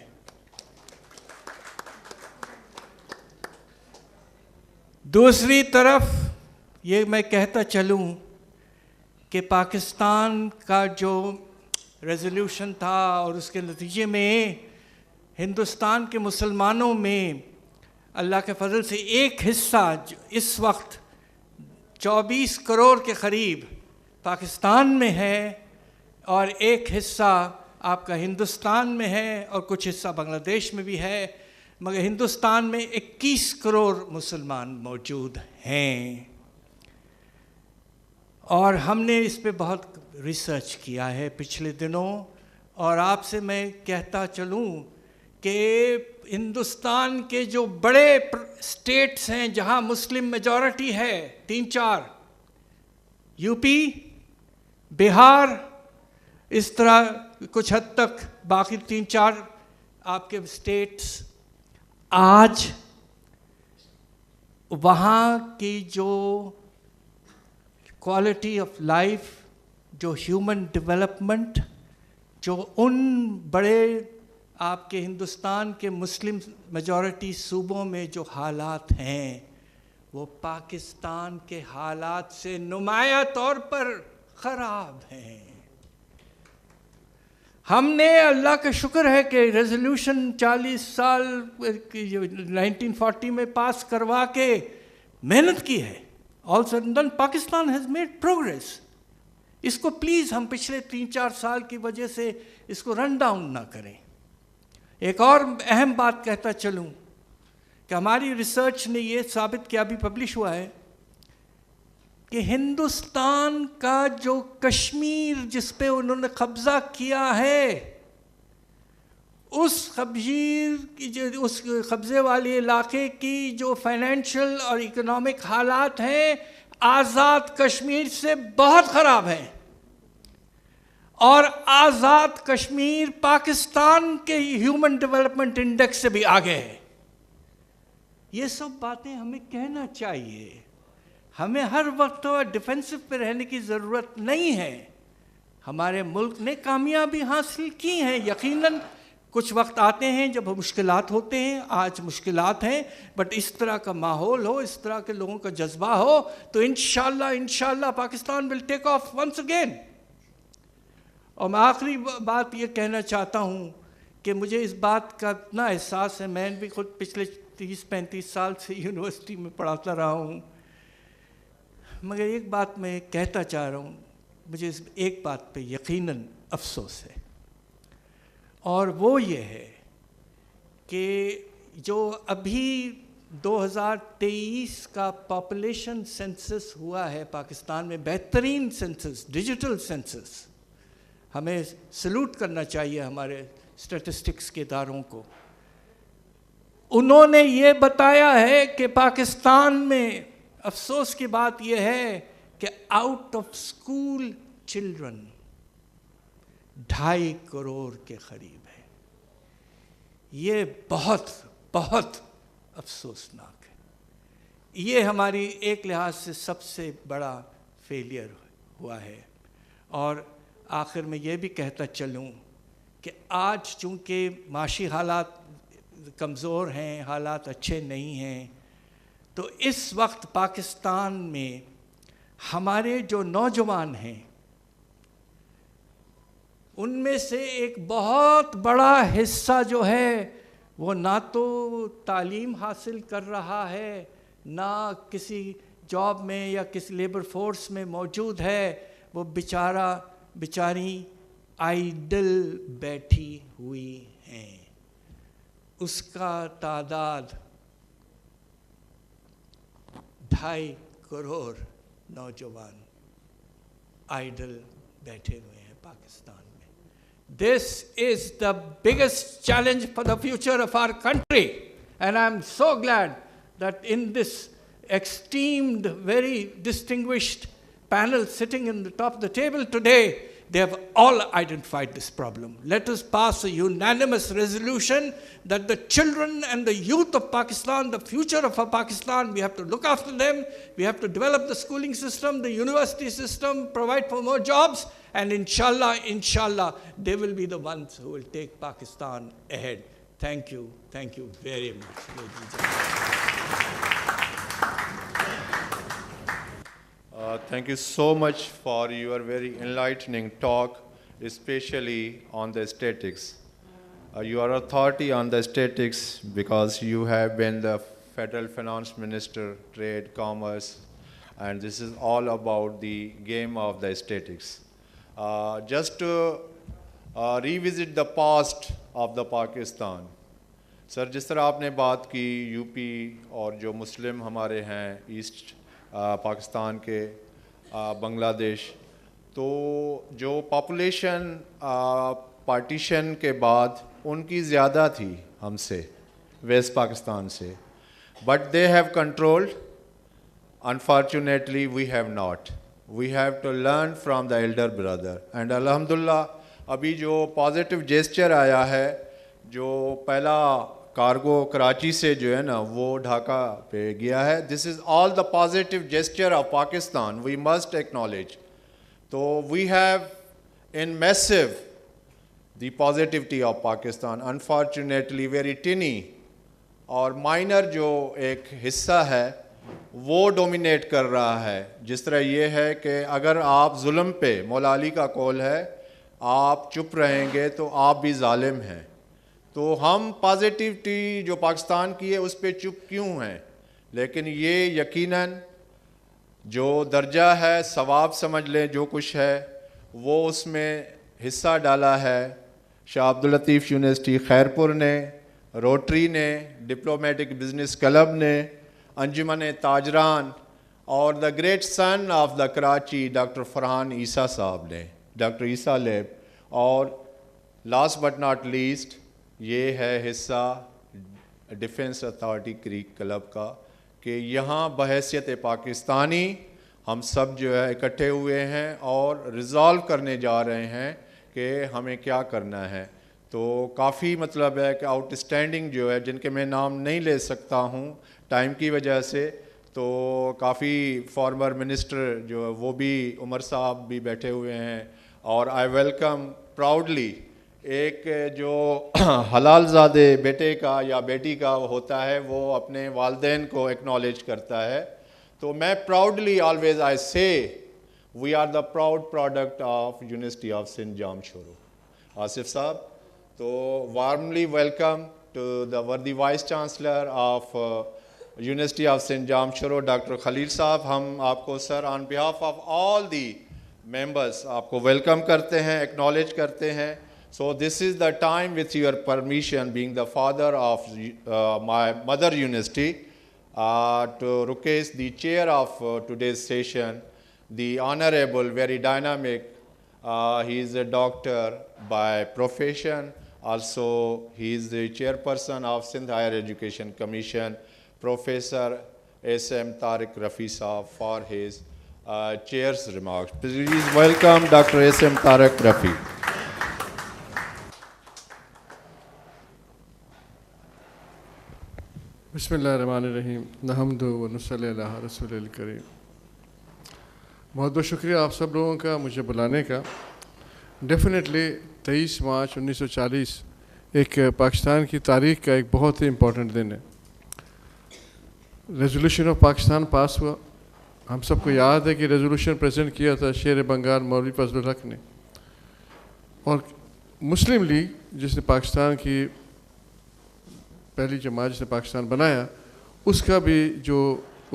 दूसरी तरफ ये मैं कहता चलूँ कि पाकिस्तान का जो रेजोल्यूशन था और उसके नतीजे में हिंदुस्तान के मुसलमानों में अल्लाह के फजल से एक हिस्सा इस वक्त 24 करोड़ के करीब पाकिस्तान में है और एक हिस्सा आपका हिंदुस्तान में है और कुछ हिस्सा बांग्लादेश में भी है, मगर हिंदुस्तान में 21 करोड़ मुसलमान मौजूद हैं। और हमने इस पे बहुत रिसर्च किया है पिछले दिनों, और आपसे मैं कहता चलूँ कि हिंदुस्तान के जो बड़े स्टेट्स हैं जहाँ मुस्लिम मेजॉरिटी है 3-4, यूपी, बिहार, इस तरह कुछ हद तक बाकी 3-4 आपके स्टेट्स, आज वहाँ की जो क्वालिटी ऑफ लाइफ, जो ह्यूमन डेवलपमेंट, जो उन बड़े आपके हिंदुस्तान के मुस्लिम मेजॉरिटी सूबों में जो हालात हैं, वो पाकिस्तान के हालात से नुमाया तौर पर ख़राब हैं। हमने अल्लाह का शुक्र है कि रेजोल्यूशन 40 साल 1940 में पास करवा के मेहनत की है। All sudden done Pakistan has made progress. इसको प्लीज़ हम पिछले 3-4 साल की वजह से इसको रन डाउन ना करें। एक और अहम बात कहता चलूँ कि हमारी रिसर्च ने ये साबित किया, अभी पब्लिश हुआ है, कि हिंदुस्तान का जो कश्मीर जिस पे उन्होंने कब्ज़ा किया है, उस कब्ज़े वाले इलाके की जो फाइनेंशियल और इकोनॉमिक हालात हैं आज़ाद कश्मीर से बहुत ख़राब हैं। और आज़ाद कश्मीर पाकिस्तान के ह्यूमन डेवलपमेंट इंडेक्स से भी आगे है। ये सब बातें हमें कहना चाहिए। हमें हर वक्त डिफेंसिव पे रहने की ज़रूरत नहीं है। हमारे मुल्क ने कामयाबी हासिल की हैं। यकीनन कुछ वक्त आते हैं जब मुश्किलात होते हैं, आज मुश्किलात हैं, बट इस तरह का माहौल हो, इस तरह के लोगों का जज्बा हो, तो इंशाल्लाह Pakistan will take off once again. और मैं आखिरी बात ये कहना चाहता हूँ कि मुझे इस बात का इतना एहसास है, मैं भी खुद पिछले 30-35 साल से यूनिवर्सिटी में पढ़ाता रहा हूँ, मगर एक बात मैं कहता चाह रहा हूँ, मुझे इस एक बात पे यकीनन अफसोस है, और वो ये है कि जो अभी 2023 का पॉपुलेशन सेंसस हुआ है पाकिस्तान में, बेहतरीन सेंसस, डिजिटल सेंसस, हमें सल्यूट करना चाहिए हमारे स्टैटिस्टिक्स के इदारों को। उन्होंने ये बताया है कि पाकिस्तान में अफसोस की बात यह है कि out of school children 2.5 crore के करीब है। ये बहुत बहुत अफसोसनाक है। ये हमारी एक लिहाज से सबसे बड़ा फेलियर हुआ है। और आखिर में ये भी कहता चलूँ कि आज चूँकि माशी हालात कमज़ोर हैं, हालात अच्छे नहीं हैं, तो इस वक्त पाकिस्तान में हमारे जो नौजवान हैं उनमें से एक बहुत बड़ा हिस्सा जो है वो ना तो तालीम हासिल कर रहा है, ना किसी जॉब में या किसी लेबर फोर्स में मौजूद है। वो बेचारी आइडल बैठी हुई हैं। उसका तादाद 2.5 करोड़ नौजवान आइडल बैठे हुए हैं पाकिस्तान में। This is the biggest challenge for the future of our country, and I'm so glad that in this esteemed, very distinguished panel sitting in the top of the table today, they have all identified this problem. Let us pass a unanimous resolution that the children and the youth of Pakistan, the future of Pakistan, we have to look after them, we have to develop the schooling system, the university system, provide for more jobs, and inshallah, they will be the ones who will take Pakistan ahead. Thank you very much, ladies and gentlemen. Thank you so much for your very enlightening talk, especially on the statistics. You are authority on the statistics because you have been the Federal Finance Minister, Trade, Commerce, and this is all about the game of the statistics. Just to revisit the past of the Pakistan. Sir जिस तरह आपने बात की UP और जो मुस्लिम हमारे हैं east Pakistan के बांग्लादेश, तो जो पॉपुलेशन पार्टीशन के बाद उनकी ज़्यादा थी हमसे वेस्ट पाकिस्तान से, but they have controlled. Unfortunately we have not. We have to learn from the elder brother and अल्हम्दुलिल्लाह अभी जो पॉजिटिव जेस्चर आया है, जो पहला कार्गो कराची से जो है ना वो ढाका पे गया है, this is all the positive gesture of Pakistan, we must acknowledge. तो we have in massive the positivity of Pakistan. Unfortunately very tiny और माइनर जो एक हिस्सा है वो डोमिनेट कर रहा है. जिस तरह ये है कि अगर आप जुल्म पे, मौला अली का कौल है, आप चुप रहेंगे तो आप भी जालिम हैं. तो हम पॉजिटिविटी जो पाकिस्तान की है उस पर चुप क्यों हैं? लेकिन ये यकीनन जो दर्जा है सवाब समझ लें, जो कुछ है वो उसमें हिस्सा डाला है शाह अब्दुल लतीफ़ यूनिवर्सिटी खैरपुर ने, रोटरी ने, डिप्लोमेटिक बिजनेस क्लब ने, अंजुमन ताजरान और the great son of the Karachi doctor Farhan Isa sahab ने, डॉक्टर ईसा लेब, और लास्ट बट नॉट लीस्ट ये है हिस्सा डिफेंस अथॉरिटी क्रीक क्लब का कि यहाँ बहैसियत पाकिस्तानी हम सब जो है इकट्ठे हुए हैं और रिज़ॉल्व करने जा रहे हैं कि हमें क्या करना है. तो काफ़ी मतलब है कि आउटस्टैंडिंग जो है, जिनके मैं नाम नहीं ले सकता हूँ टाइम की वजह से, तो काफ़ी फॉर्मर मिनिस्टर जो है वो भी, उमर साहब भी बैठे हुए हैं, और आई वेलकम प्राउडली एक जो हलालज़ादे बेटे का या बेटी का होता है वो अपने वालिदैन को एक्नॉलेज करता है. तो मैं प्राउडली ऑलवेज आई से we are the proud product of University of Sindh Jamshoro. Asif Saab, so warmly welcome to the worthy Vice Chancellor of University of Sindh Jamshoro, Dr. Khalil Saab. हम आपको sir on behalf of all the members आपको welcome करते हैं, acknowledge करते हैं. So this is the time, with your permission, being the father of my mother university, to request the chair of today's session, the honorable, very dynamic, he is a doctor by profession, also he is the chairperson of Sindh Higher Education Commission, Professor S.M. Tariq Rafi Saab, for his chair's remarks. Please welcome Dr. S.M. Tariq Rafi. बिस्मिल्लाहिर्रहमानिर्रहीम नहमदु व नसल्ली अला रसूलिल करीम. बहुत बहुत शुक्रिया आप सब लोगों का मुझे बुलाने का. डेफिनेटली 23 मार्च 1940 एक पाकिस्तान की तारीख का एक बहुत ही इम्पोर्टेंट दिन है. रेजोल्यूशन ऑफ पाकिस्तान पास हुआ. हम सबको याद है कि रेजोल्यूशन प्रेजेंट किया था शेर बंगाल मौलवी फजलुल हक ने, और मुस्लिम लीग जिसने पाकिस्तान की पहली जमात जिसने पाकिस्तान बनाया, उसका भी जो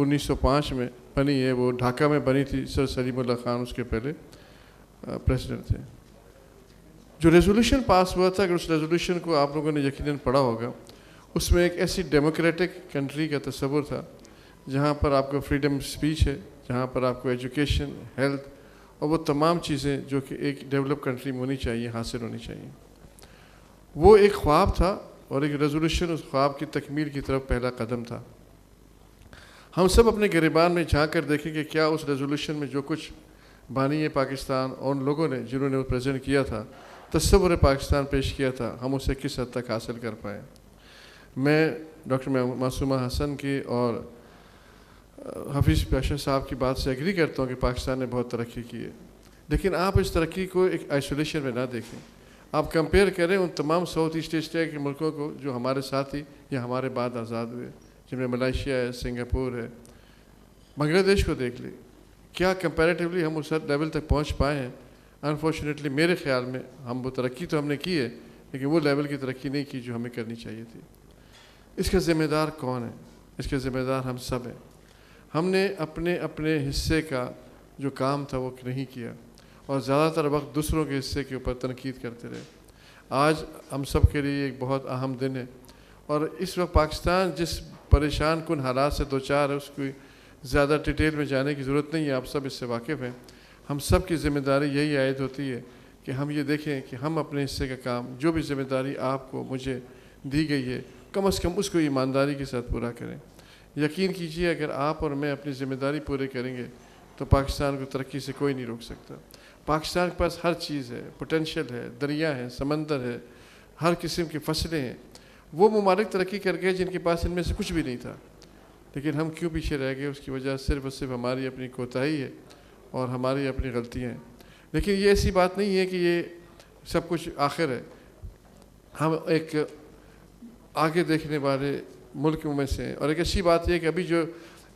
1905 में बनी है वो ढाका में बनी थी. सर सलीमुल्लाह खान उसके पहले प्रेसिडेंट थे. जो रेजोल्यूशन पास हुआ था, अगर उस रेजोल्यूशन को आप लोगों ने यकीनन पढ़ा होगा, उसमें एक ऐसी डेमोक्रेटिक कंट्री का तस्वुर था जहाँ पर आपको फ्रीडम स्पीच है, जहाँ पर आपको एजुकेशन, हेल्थ और वो तमाम चीज़ें जो कि एक डेवलप कंट्री में होनी चाहिए, हासिल होनी चाहिए. वो एक ख्वाब था और एक रेजोल्यूशन उस ख्वाब की तकमील की तरफ पहला कदम था. हम सब अपने गिरबान में झांक कर देखें कि क्या उस रेजोल्यूशन में जो कुछ बानी है पाकिस्तान और उन लोगों ने जिन्होंने वो प्रेजेंट किया था, तस्वुर पाकिस्तान पेश किया था, हम उसे किस हद तक हासिल कर पाए. मैं डॉक्टर मासूमा हसन की और हफीज़ पाशा साहब की बात से एग्री करता हूँ कि पाकिस्तान ने बहुत तरक्की की है, लेकिन आप इस तरक्की को एक आइसोलेशन में ना देखें, आप कंपेयर करें उन तमाम साउथ ईस्ट एशिया के मुल्कों को जो हमारे साथ ही या हमारे बाद आज़ाद हुए, जिनमें मलेशिया है, सिंगापुर है, बांग्लादेश को देख ले, क्या कंपैरेटिवली हम उस लेवल तक पहुंच पाए हैं। अनफॉर्चुनेटली मेरे ख्याल में हम वो तरक्की तो हमने की है, लेकिन वो लेवल की तरक्की नहीं की जो हमें करनी चाहिए थी। इसका ज़िम्मेदार कौन है? इसके ज़िम्मेदार हम सब हैं। हमने अपने अपने हिस्से का जो काम था वो नहीं किया और ज़्यादातर वक्त दूसरों के हिस्से के ऊपर तनकीद करते रहे। आज हम सब के लिए एक बहुत अहम दिन है और इस वक्त पाकिस्तान जिस परेशान कुन हालात से दो चार है उसकी ज़्यादा डिटेल में जाने की ज़रूरत नहीं है, आप सब इससे वाकिफ़ हैं। हम सब की ज़िम्मेदारी यही आयद होती है कि हम ये देखें कि हम अपने हिस्से का काम, जो भी ज़िम्मेदारी आपको मुझे दी गई है, कम से कम उसको ईमानदारी के साथ पूरा करें। यकीन कीजिए अगर आप और मैं अपनी ज़िम्मेदारी पूरे करेंगे तो पाकिस्तान को तरक्की से कोई नहीं रोक सकता। पाकिस्तान के पास हर चीज़ है, पोटेंशियल है, दरिया है, समंदर है, हर किस्म की फसलें हैं। वो ममालिक तरक्की कर गए जिनके पास इनमें से कुछ भी नहीं था, लेकिन हम क्यों पीछे रह गए? उसकी वजह सिर्फ और सिर्फ हमारी अपनी कोताही है और हमारी अपनी गलतियाँ हैं। लेकिन ये ऐसी बात नहीं है कि ये सब कुछ आखिर है। हम एक आगे देखने वाले मुल्कों में से हैं और एक अच्छी बात यह कि अभी जो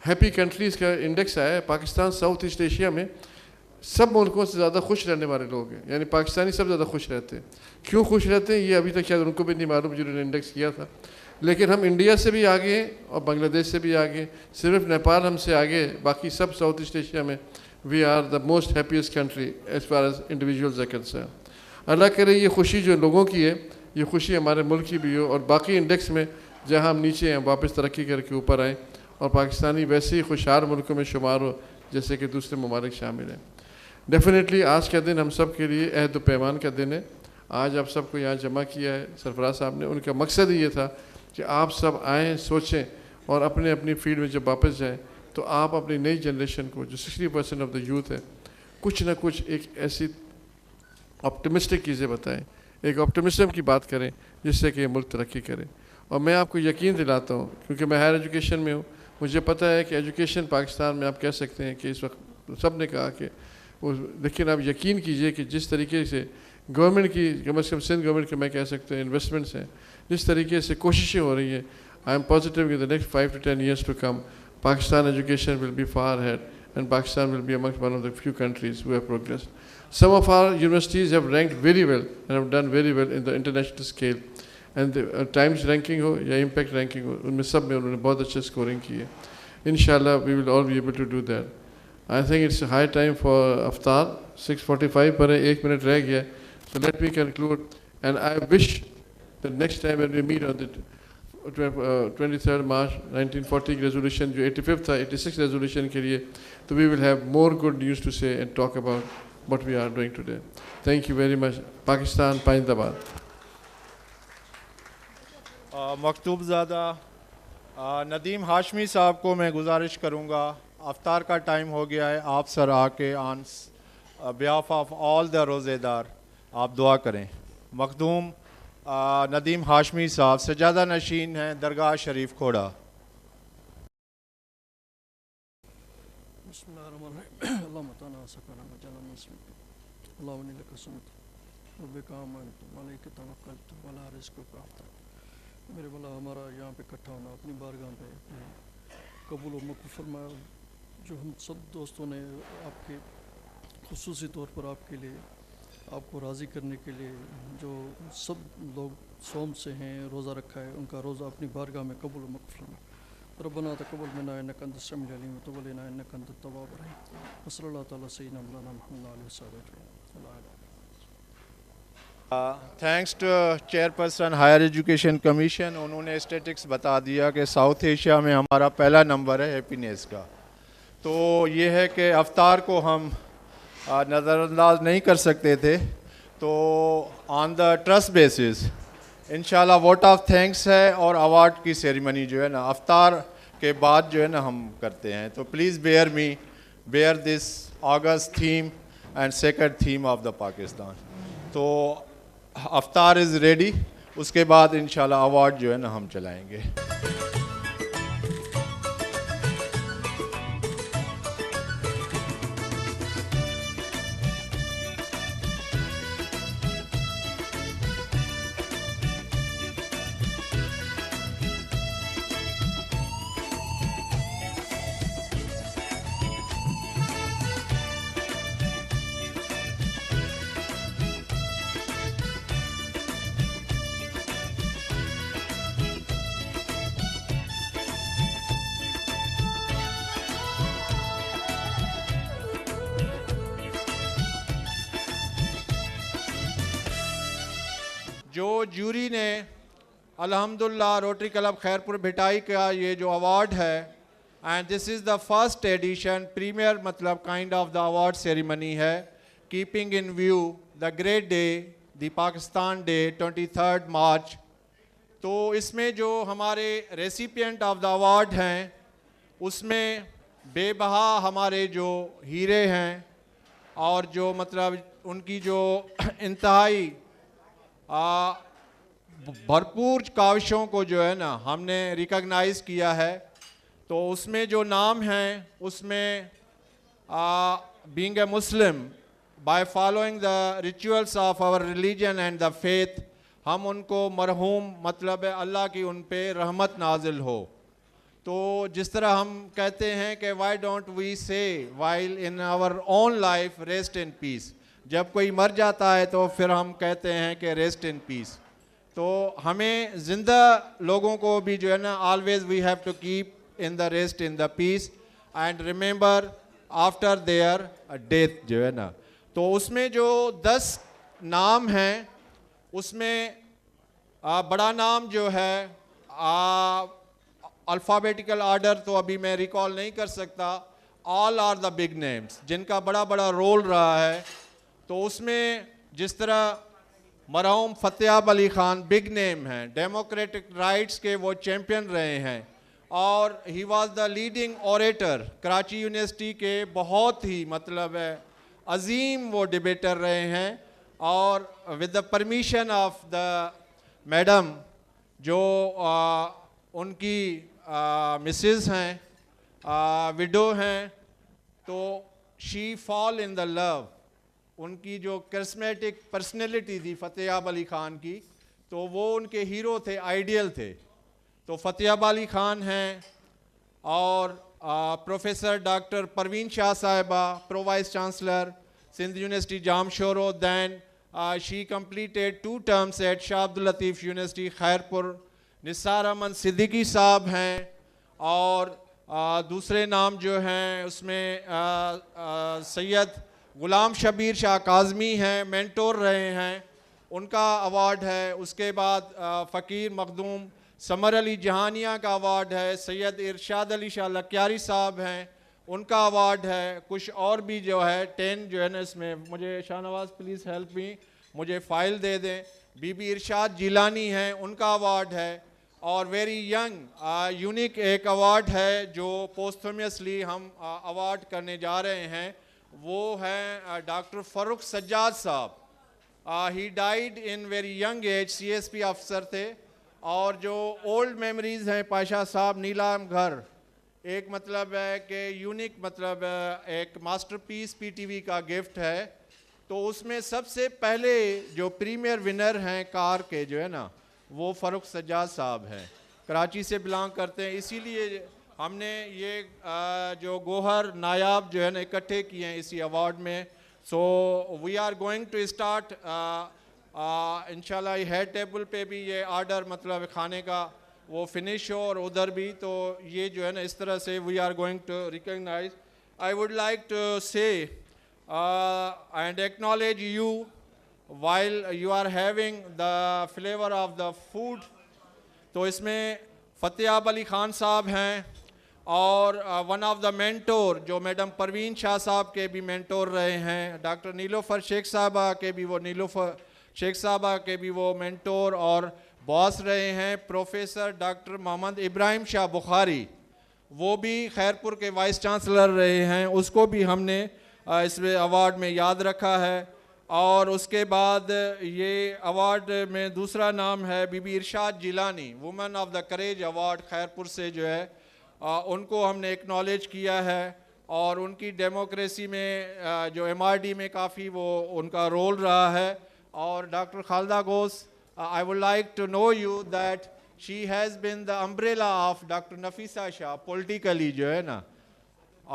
हैप्पी कंट्रीज़ का इंडेक्स आया है, पाकिस्तान साउथ ईस्ट एशिया में सब मुल्कों से ज़्यादा खुश रहने वाले लोग हैं, यानी पाकिस्तानी सब ज़्यादा खुश रहते हैं। क्यों खुश रहते हैं ये अभी तक शायद उनको भी नहीं मालूम जिन्होंने इंडेक्स किया था। लेकिन हम इंडिया से भी आगे हैं और बांग्लादेश से भी आगे, सिर्फ नेपाल हमसे आगे, बाकी सब साउथ ईस्ट एशिया में we are the most happiest country as far as individuals are concern. Allah करे ये खुशी जो लोगों की है, ये खुशी हमारे मुल्क की भी हो और बाकी इंडेक्स में जहाँ हम नीचे हैं वापस तरक्की करके ऊपर आएँ और पाकिस्तानी वैसे ही खुशहाल मुल्कों में शुमार हो जैसे कि दूसरे ममालिक शामिल हैं। डेफिनेटली आज का दिन हम सब के लिए अहद पैमान का दिन है। आज आप सबको यहाँ जमा किया है सरफराज साहब ने, उनका मकसद ही ये था कि आप सब आएँ, सोचें और अपने अपनी फील्ड में जब वापस जाएँ तो आप अपनी नई जनरेशन को जो 60% ऑफ द यूथ है कुछ ना कुछ एक ऐसी ऑप्टिमिस्टिक चीज़ें बताएं, एक ऑप्टिमिज्म की बात करें जिससे कि मुल्क तरक्की करे। और मैं आपको यकीन दिलाता हूँ क्योंकि मैं हायर एजुकेशन में हूँ, मुझे पता है कि एजुकेशन पाकिस्तान में आप कह सकते हैं कि इस वक्त सब ने कहा कि वो, लेकिन आप यकीन कीजिए कि जिस तरीके से गवर्नमेंट की, कम से कम सिंध गवर्नमेंट के मैं कह सकते हैं इन्वेस्टमेंट्स हैं, जिस तरीके से कोशिशें हो रही हैं, आई एम पॉजिटिव कि the next 5 to 10 years to come Pakistan education will be far ahead and Pakistan will be amongst one of the few countries who have progressed. Some of our universities have ranked very well and have done very well in the international scale. And the Times ranking हो या Impact ranking हो, उनमें सब में उन्होंने बहुत अच्छे scoring की है। Inshallah we will all be able to do that. I think it's high time for Aftar. 6:45 पर है, 1 minute रह गया. So let me conclude. And I wish the next time when we meet on the 23rd March 1940 resolution, जो 85th था, 86th resolution के लिए, तो we will have more good news to say and talk about what we are doing today. Thank you very much. Pakistan, Paindabad. मकतूब ज़ादा नदीम हाशमी साहब को मैं गुजारिश करूँगा, अफ्तार का टाइम हो गया है, आप सर आके on behalf of all the रोज़ेदार आप दुआ करें। मखदूम नदीम हाशमी साहब सजादा नशीन हैं दरगाह शरीफ खोड़ा। मेरे वाला हमारा यहाँ पे इकट्ठा होना, अपनी बारगाह पे कबूल व मकबूल फरमाया। जो हम सब दोस्तों ने आपके खुसूसी तौर पर आपके लिए, आपको राज़ी करने के लिए जो सब लोग सोम से हैं, रोज़ा रखा है, उनका रोज़ा अपनी बारगाह में कबूल व मकबूल फरमाया। रब्बना तक़ब्बल मिन्ना इन्नका अंतस समीउल अलीम व तब अलैना इन्नका अंतत तव्वाबुर रहीम। सल्लल्लाहु तआला सय्यिदना मौलाना मुहम्मद अलैहि वसल्लम। Thanks to chairperson higher education commission, उन्होंने स्टेटिक्स बता दिया कि साउथ एशिया में हमारा पहला नंबर है हैप्पीनेस का। तो ये है कि अफ्तार को हम नज़रअंदाज नहीं कर सकते थे, तो ऑन द ट्रस्ट बेसिस इंशाल्लाह वोट ऑफ थैंक्स है और अवार्ड की सेरेमनी जो है ना अफ्तार के बाद जो है ना हम करते हैं। तो please bear this August theme and second theme of the Pakistan. तो अफ्तार इज़ रेडी, उसके बाद इंशाल्लाह अवार्ड जो है ना हम चलाएंगे। जूरी ने अल्हम्दुलिल्लाह रोटरी क्लब खैरपुर भिटाई का ये जो अवार्ड है, and this is the first edition, premier मतलब kind of the award ceremony है, keeping in view the great day the Pakistan day 23 March. तो इसमें जो हमारे रेसिपिएंट ऑफ द अवार्ड हैं उसमें बेबहा हमारे जो हीरे हैं और जो मतलब उनकी जो इंतहाई भरपूर काविशों को जो है ना हमने रिकॉग्नाइज़ किया है। तो उसमें जो नाम हैं उसमें being a Muslim by following the rituals of our religion and the faith, हम उनको मरहूम मतलब है अल्लाह की उन पे रहमत नाजिल हो। तो जिस तरह हम कहते हैं कि why don't we say while in our own life rest in peace, जब कोई मर जाता है तो फिर हम कहते हैं कि रेस्ट इन पीस। तो हमें ज़िंदा लोगों को भी जो है ना always we have to keep in the rest in the peace and remember after their death जो है ना। तो उसमें जो 10 नाम हैं उसमें बड़ा नाम जो है अल्फ़ाबेटिकल आर्डर तो अभी मैं रिकॉल नहीं कर सकता, all are the big names जिनका बड़ा बड़ा रोल रहा है। तो उसमें जिस तरह मरहूम फ़तेहाब अली ख़ान बिग नेम हैं, डेमोक्रेटिक राइट्स के वो चैम्पियन रहे हैं और he was the leading orator, Karachi university के बहुत ही मतलब है अजीम वो डिबेटर रहे हैं। और with the permission of the madam जो उनकी मिसेस हैं, विडो हैं, तो she fall in the love, उनकी जो करिस्मेटिक पर्सनैलिटी थी फ़तेहाब अली ख़ान की, तो वो उनके हीरो थे, आइडियल थे। तो फ़तेहाब अली ख़ान हैं और प्रोफेसर डॉक्टर परवीन शाह साहिबा, pro vice chancellor Sindh University Jamshoro, then she completed 2 terms at Shah Abdul Latif university Khairpur. Nisar Ahmed Siddiqui साहब हैं और दूसरे नाम जो हैं उसमें सैयद ग़ुलाम शबीर शाह काज़मी हैं, मेंटोर रहे हैं, उनका अवार्ड है। उसके बाद फ़कीर मखदूम समर अली जहानिया का अवार्ड है, सैयद इरशाद अली शाह लक्यारी साहब हैं, उनका अवार्ड है। कुछ और भी जो है 10 जो है ना इसमें, मुझे शाहनवाज़ प्लीज़ हेल्प मी, मुझे फ़ाइल दे दें। बीबी इरशाद जिलानी हैं, उनका अवार्ड है। और वेरी यंग यूनिक एक अवार्ड है जो पोस्थुमसली हम अवार्ड करने जा रहे हैं, वो है डॉक्टर फ़ारूक सज्जाद साहब। He died in very young age, CSP अफसर थे। और जो ओल्ड मेमोरीज़ हैं पाशा साहब नीलाम घर, एक मतलब है कि यूनिक मतलब एक मास्टरपीस PTV का गिफ्ट है। तो उसमें सबसे पहले जो प्रीमियर विनर हैं कार के जो है ना वो फ़ारूक सज्जाद साहब हैं, कराची से बिलोंग करते हैं। इसीलिए हमने ये जो गोहर नायाब जो है ना इकट्ठे किए हैं इसी अवार्ड में। So we are going to start इंशाल्लाह हेड टेबल पे भी ये ऑर्डर मतलब खाने का वो फिनिश हो और उधर भी, तो ये जो है ना इस तरह से we are going to recognise. I would like to say and acknowledge you while you are having the flavor of the food। तो इसमें फ़तेहाब अली ख़ान साहब हैं और वन ऑफ द मेंटोर जो मैडम परवीन शाह साहब के भी मेंटोर रहे हैं, डॉक्टर नीलोफ़र शेख साहबा के भी वो नीलोफ़र शेख साहबा के भी वो मेंटोर और बॉस रहे हैं। प्रोफेसर डॉक्टर मोहम्मद इब्राहिम शाह बुखारी, वो भी खैरपुर के वाइस चांसलर रहे हैं, उसको भी हमने इस अवार्ड में याद रखा है। और उसके बाद ये अवार्ड में दूसरा नाम है Bibi Irshad Jilani, women of the courage award Khairpur से जो है उनको हमने एक्नॉलेज किया है। और उनकी डेमोक्रेसी में जो MRD में काफ़ी वो उनका रोल रहा है। और doctor Khalida Ghosh, I would like to know you that she has been the umbrella of doctor Nafisa Shah politically जो है ना,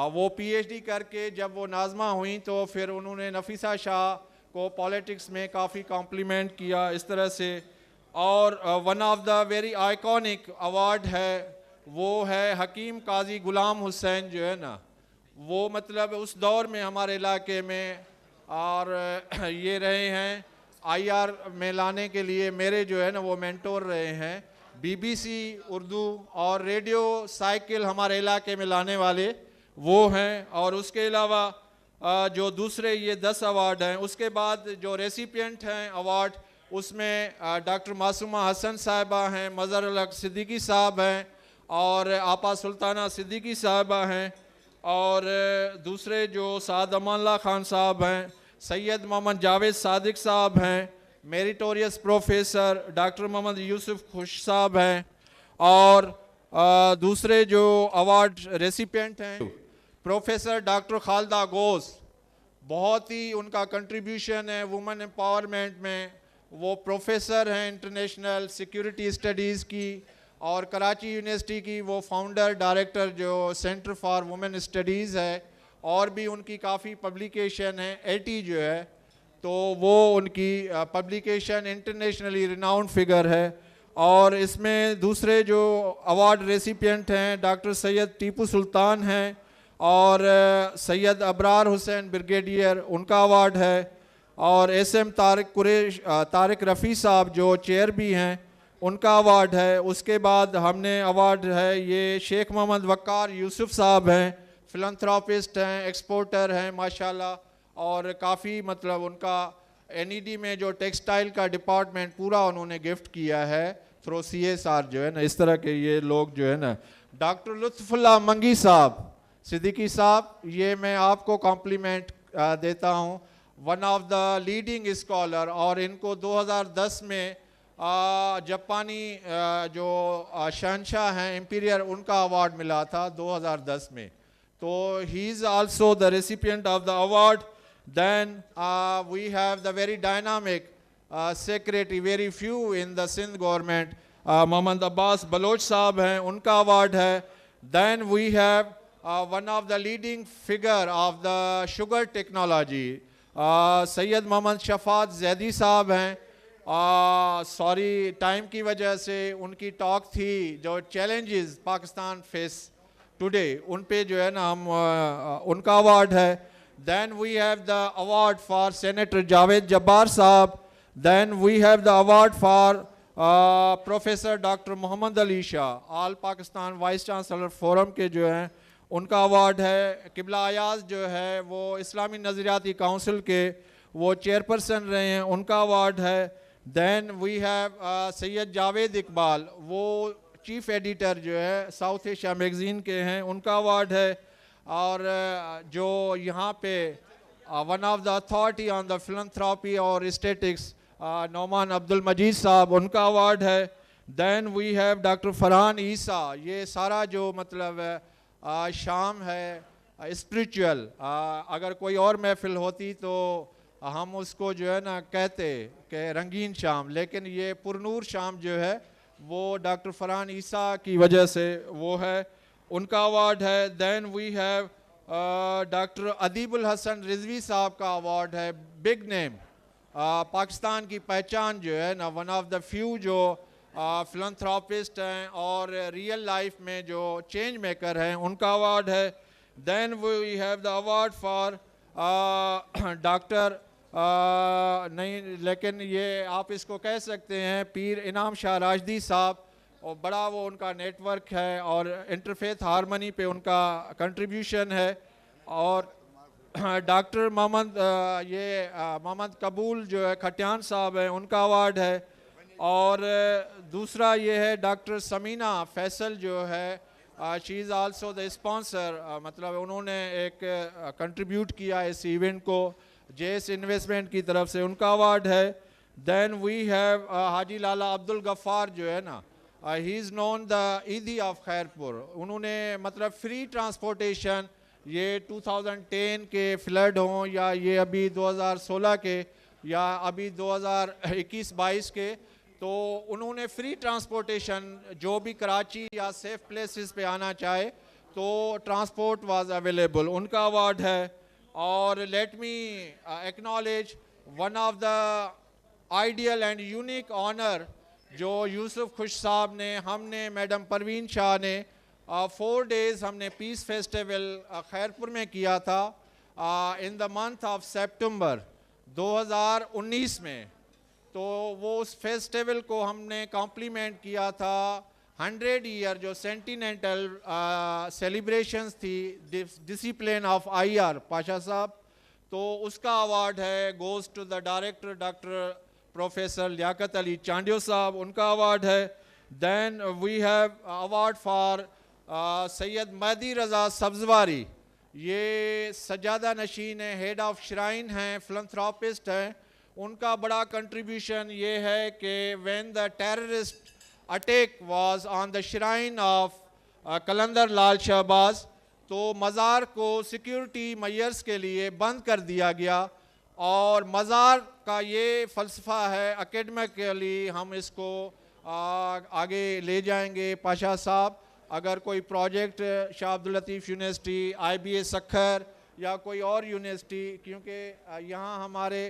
वो PhD करके जब वो नाज़मा हुई तो फिर उन्होंने नफीसा शाह को पॉलिटिक्स में काफ़ी कॉम्प्लीमेंट किया इस तरह से। और one of the very iconic award है वो है हकीम काजी गुलाम हुसैन जो है ना, वो मतलब उस दौर में हमारे इलाके में और ये रहे हैं। IR में लाने के लिए मेरे जो है ना वो मेंटोर रहे हैं, BBC उर्दू और रेडियो साइकिल हमारे इलाके में लाने वाले वो हैं। और उसके अलावा जो दूसरे ये 10 अवार्ड हैं, उसके बाद जो रेसिपिएंट हैं अवार्ड, उसमें डॉक्टर मासूमा हसन साहिबा हैं, मज़हर अल-हक सिद्दीकी साहब हैं और आपा सुल्ताना सिद्दीकी साहिबा हैं। और दूसरे जो साद अमानुल्लाह खान साहब हैं, सैयद मोहम्मद जावेद सादिक साहब हैं, meritorious professor doctor Mohammad Yusuf Khush साहब हैं। और दूसरे जो अवार्ड रेसिपिएंट हैं प्रोफेसर डॉक्टर खालदा गोस, बहुत ही उनका कंट्रीब्यूशन है वुमेन एम्पावरमेंट में। वो प्रोफेसर हैं इंटरनेशनल सिक्योरिटी स्टडीज़ की और कराची यूनिवर्सिटी की वो फाउंडर डायरेक्टर जो सेंटर फॉर वुमेन स्टडीज़ है। और भी उनकी काफ़ी पब्लिकेशन है, 80 जो है तो वो उनकी पब्लिकेशन इंटरनेशनली रिनाउंड फिगर है। और इसमें दूसरे जो अवार्ड रेसिपिएंट हैं डॉक्टर सैयद टीपू सुल्तान हैं और सैयद अबरार हुसैन ब्रिगेडियर, उनका अवार्ड है। और SM तारिक रफ़ी साहब जो चेयर भी हैं, उनका अवार्ड है। उसके बाद हमने अवार्ड है ये शेख मोहम्मद वक़ार यूसुफ साहब हैं, फिलंथ्रोपिस्ट हैं, एक्सपोर्टर हैं माशाल्लाह। और काफ़ी मतलब उनका NED में जो टेक्सटाइल का डिपार्टमेंट पूरा उन्होंने गिफ्ट किया है थ्रू CSR जो है ना। इस तरह के ये लोग जो है ना। डॉक्टर लुत्फ़ुल्लाह मंगी साहब सिद्दीकी साहब, ये मैं आपको कॉम्प्लीमेंट देता हूँ, one of the leading scholar. और इनको 2010 में जापानी जो शहंशाह हैं इम्पीरियर, उनका अवार्ड मिला था 2010 में। तो he is also the recipient of the award. Then we have the very dynamic secretary, very few in the Sindh government, Mohammad Abbas Baloch sahab हैं, उनका अवार्ड है। Then we have one of the leading figure of the sugar technology, Syed Mohammad Shafat Zaidi sahab हैं। Sorry time की वजह से उनकी talk थी जो चैलेंजेस पाकिस्तान फेस टुडे, उन पे जो है ना हम उनका अवार्ड है। Then we have the award for senator Javed Jabbar sahab. Then we have the award for professor doctor Mohammad Ali Shah, all Pakistan vice chancellor forum के जो हैं, उनका अवार्ड है। किबला अयाज जो है वो इस्लामी नज़रियाती काउंसिल के वो चेयरपर्सन रहे हैं, उनका अवार्ड है। Then we have Syed Javed Iqbal, वो चीफ़ एडिटर जो है साउथ एशिया मैगज़ीन के हैं, उनका अवार्ड है। और जो यहाँ पे one of the authority on the philanthropy और स्टेटिक्स नौमान अब्दुल मजीद साहब, उनका अवार्ड है। Then we have doctor Farhan Isa, ये सारा जो मतलब शाम है स्पिरिचुअल, अगर कोई और महफिल होती तो हम उसको जो है ना कहते कि रंगीन शाम, लेकिन ये पुरनूर शाम जो है वो डॉक्टर फरहान ईसा की वजह से वो है, उनका अवार्ड है। Then we have doctor Adeebul Hasan Rizvi sahab का अवार्ड है, बिग नेम, पाकिस्तान की पहचान जो है ना, वन ऑफ द फ्यू जो फिलंथ्रोपिस्ट हैं और रियल लाइफ में जो चेंज मेकर हैं, उनका अवार्ड है। Then we have the award for doctor नहीं, लेकिन ये आप इसको कह सकते हैं पीर इनाम शाह राशदी साहब, और बड़ा वो उनका नेटवर्क है और इंटरफेथ हारमनी पे उनका कंट्रीब्यूशन है। और डॉक्टर मोहम्मद कबूल जो है खटियान साहब हैं, उनका अवार्ड है। और दूसरा ये है डॉक्टर समीना फैसल जो है, she is also the sponsor, मतलब उन्होंने एक कंट्रीब्यूट किया इस इवेंट को JS इन्वेस्टमेंट की तरफ से, उनका अवार्ड है। देन वी हैव हाजी लाला अब्दुल गफ़ार जो है ना, ही इज़ नोन द ईदी ऑफ खैरपुर, उन्होंने मतलब फ्री ट्रांसपोर्टेशन, ये 2010 के फ्लड हों या ये अभी 2016 के या अभी 2021-22 के, तो उन्होंने फ्री ट्रांसपोर्टेशन, जो भी कराची या सेफ प्लेसेस पे आना चाहे तो ट्रांसपोर्ट वाज अवेलेबल, उनका अवार्ड है। और let me acknowledge one of the ideal and unique honour जो यूसुफ खुश साहब ने, हमने मैडम परवीन शाह ने 4 days हमने पीस फेस्टिवल खैरपुर में किया था इन द मंथ ऑफ सितंबर 2019 में। तो वो उस फेस्टिवल को हमने कॉम्प्लीमेंट किया था 100 ईयर जो सेंटिनेंटल सेलिब्रेशंस थी discipline of IR Pasha sahab, तो उसका अवार्ड है goes to the director doctor professor Liaquat Ali Chandio sahab, उनका अवार्ड है। Then we have award for Syed Mahdi Raza Sabzwari, ये सजादा नशीन है, हेड ऑफ श्राइन हैं, फिलंथ्रोपिस्ट हैं। उनका बड़ा कंट्रीब्यूशन ये है कि when the terrorist attack was on the shrine of Qalandar Lal Shahbaz, तो मज़ार को सिक्योरिटी मेजर्स के लिए बंद कर दिया गया, और मज़ार का ये फ़लसफ़ा है एकेडमिकली हम इसको आगे ले जाएंगे। पाशा साहब अगर कोई project Shah Abdul Latif university, IBA Sukkur या कोई और यूनिवर्सिटी, क्योंकि यहाँ हमारे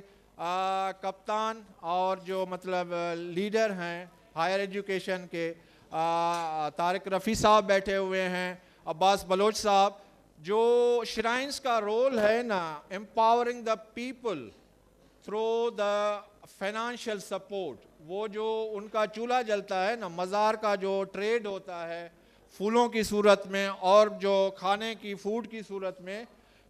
कप्तान और जो मतलब लीडर हैं हायर एजुकेशन के तारिक रफ़ी साहब बैठे हुए हैं, अब्बास बलोच साहब, जो श्राइन्स का रोल है ना empowering the people through the financial support, वो जो उनका चूल्हा जलता है ना, मज़ार का जो ट्रेड होता है फूलों की सूरत में और जो खाने की फूड की सूरत में,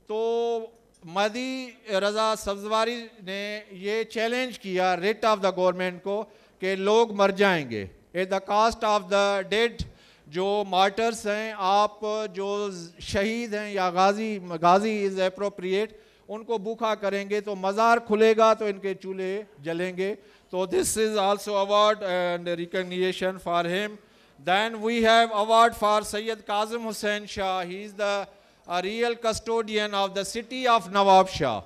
तो महदी रज़ा सब्जवारी ने ये चैलेंज किया रेट ऑफ द गवर्नमेंट को कि लोग मर जाएंगे at the cost of the dead, जो मार्टर्स हैं, आप जो शहीद हैं या गाजी इज़ अप्रोप्रिएट, उनको भूखा करेंगे तो मज़ार खुलेगा तो इनके चूल्हे जलेंगे। तो this is also award and recognition for him. Then we have award for Sayyid Kazim Hussain Shah. He is the real custodian of the city of Nawab Shah.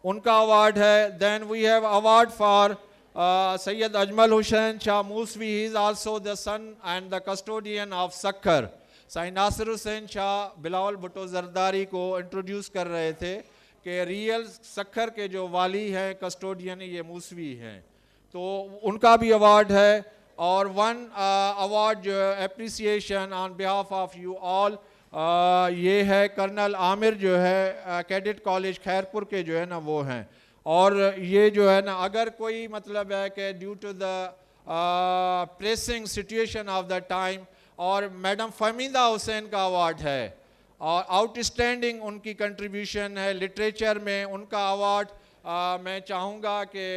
उनका award है. Then we have award for Sayyid Ajmal Hussain Shah Muswi. He is also the son and the custodian of Sakkar. Sayyid Nasir Hussain Shah Bilawal Bhutto Zardari को introduce कर रहे थे कि real Sukkur के जो वाली हैं कस्टोडियन ये मूसवी हैं, तो उनका भी अवार्ड है। और वन अवार्ड जो appreciation on behalf of you all, ये है कर्नल आमिर जो है कैडेट कॉलेज खैरपुर के जो है ना वो हैं। और ये जो है ना अगर कोई मतलब है कि due to the pressing situation of the time, और मैडम फहमीदा हुसैन का अवार्ड है और आउटस्टैंडिंग उनकी कंट्रीब्यूशन है लिटरेचर में, उनका अवार्ड मैं चाहूँगा कि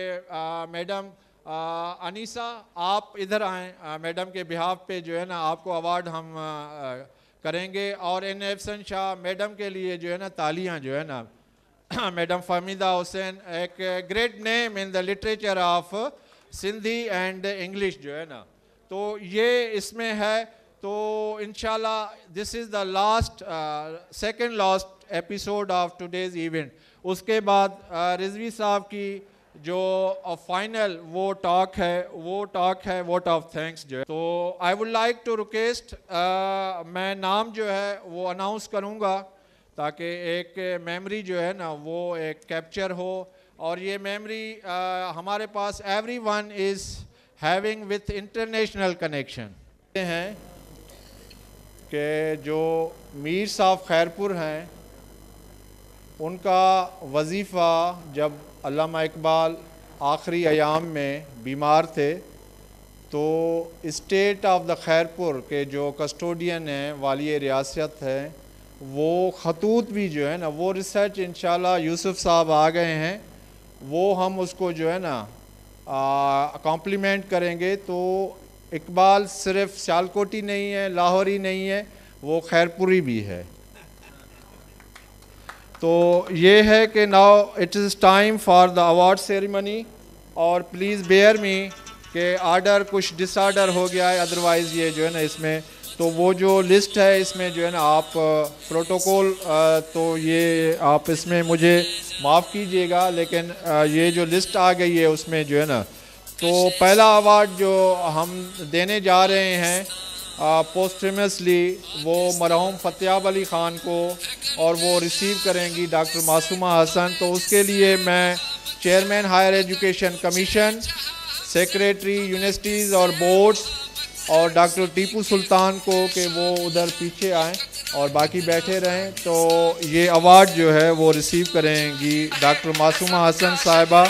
मैडम अनीसा आप इधर आएँ, मैडम के बिहाफ पे जो है ना आपको अवार्ड हम करेंगे। और इन एब्सेंट शाह मैडम के लिए जो है ना तालियां जो है ना मैडम फहमीदा हुसैन, एक great name in the literature of Sindhi and English जो है ना, तो ये इसमें है। तो इंशाल्लाह this is the last second last episode of today's event. उसके बाद रिजवी साहब की जो फाइनल वो टॉक है वोट ऑफ थैंक्स जो है। तो I would like to request, मैं नाम जो है वो अनाउंस करूँगा ताकि एक मेमोरी जो है ना वो एक कैप्चर हो, और ये मेमोरी हमारे पास everyone is having with international connection हैं कि जो मीर साहब खैरपुर हैं उनका वजीफ़ा जब अल्लामा इकबाल आखिरी अयाम में बीमार थे, तो स्टेट ऑफ द खैरपुर के जो कस्टोडियन हैं वाली रियासत है, वो खतूत भी जो है ना वो रिसर्च इंशाल्लाह यूसुफ साहब आ गए हैं, वो हम उसको जो है ना कॉम्प्लीमेंट करेंगे। तो इकबाल सिर्फ सियालकोटी नहीं है, लाहौरी नहीं है, वो खैरपुरी भी है। तो ये है कि now it is time for the award ceremony, और प्लीज़ बेयर मी कि आर्डर कुछ डिसऑर्डर हो गया है, अदरवाइज़ ये जो है ना इसमें तो वो जो लिस्ट है इसमें जो है ना आप प्रोटोकॉल तो ये आप इसमें मुझे माफ़ कीजिएगा, लेकिन ये जो लिस्ट आ गई है उसमें जो है ना, तो पहला अवार्ड जो हम देने जा रहे हैं पोस्टमसली वो मरहूम फ़तेहाब अली ख़ान को, और वो रिसीव करेंगी डॉक्टर मासूमा हसन। तो उसके लिए मैं chairman higher education commission, secretary universities और बोर्ड्स और डॉक्टर टीपू सुल्तान को कि वो उधर पीछे आएँ और बाकी बैठे रहें। तो ये अवार्ड जो है वो रिसीव करेंगी डॉक्टर मासूमा हसन साहिबा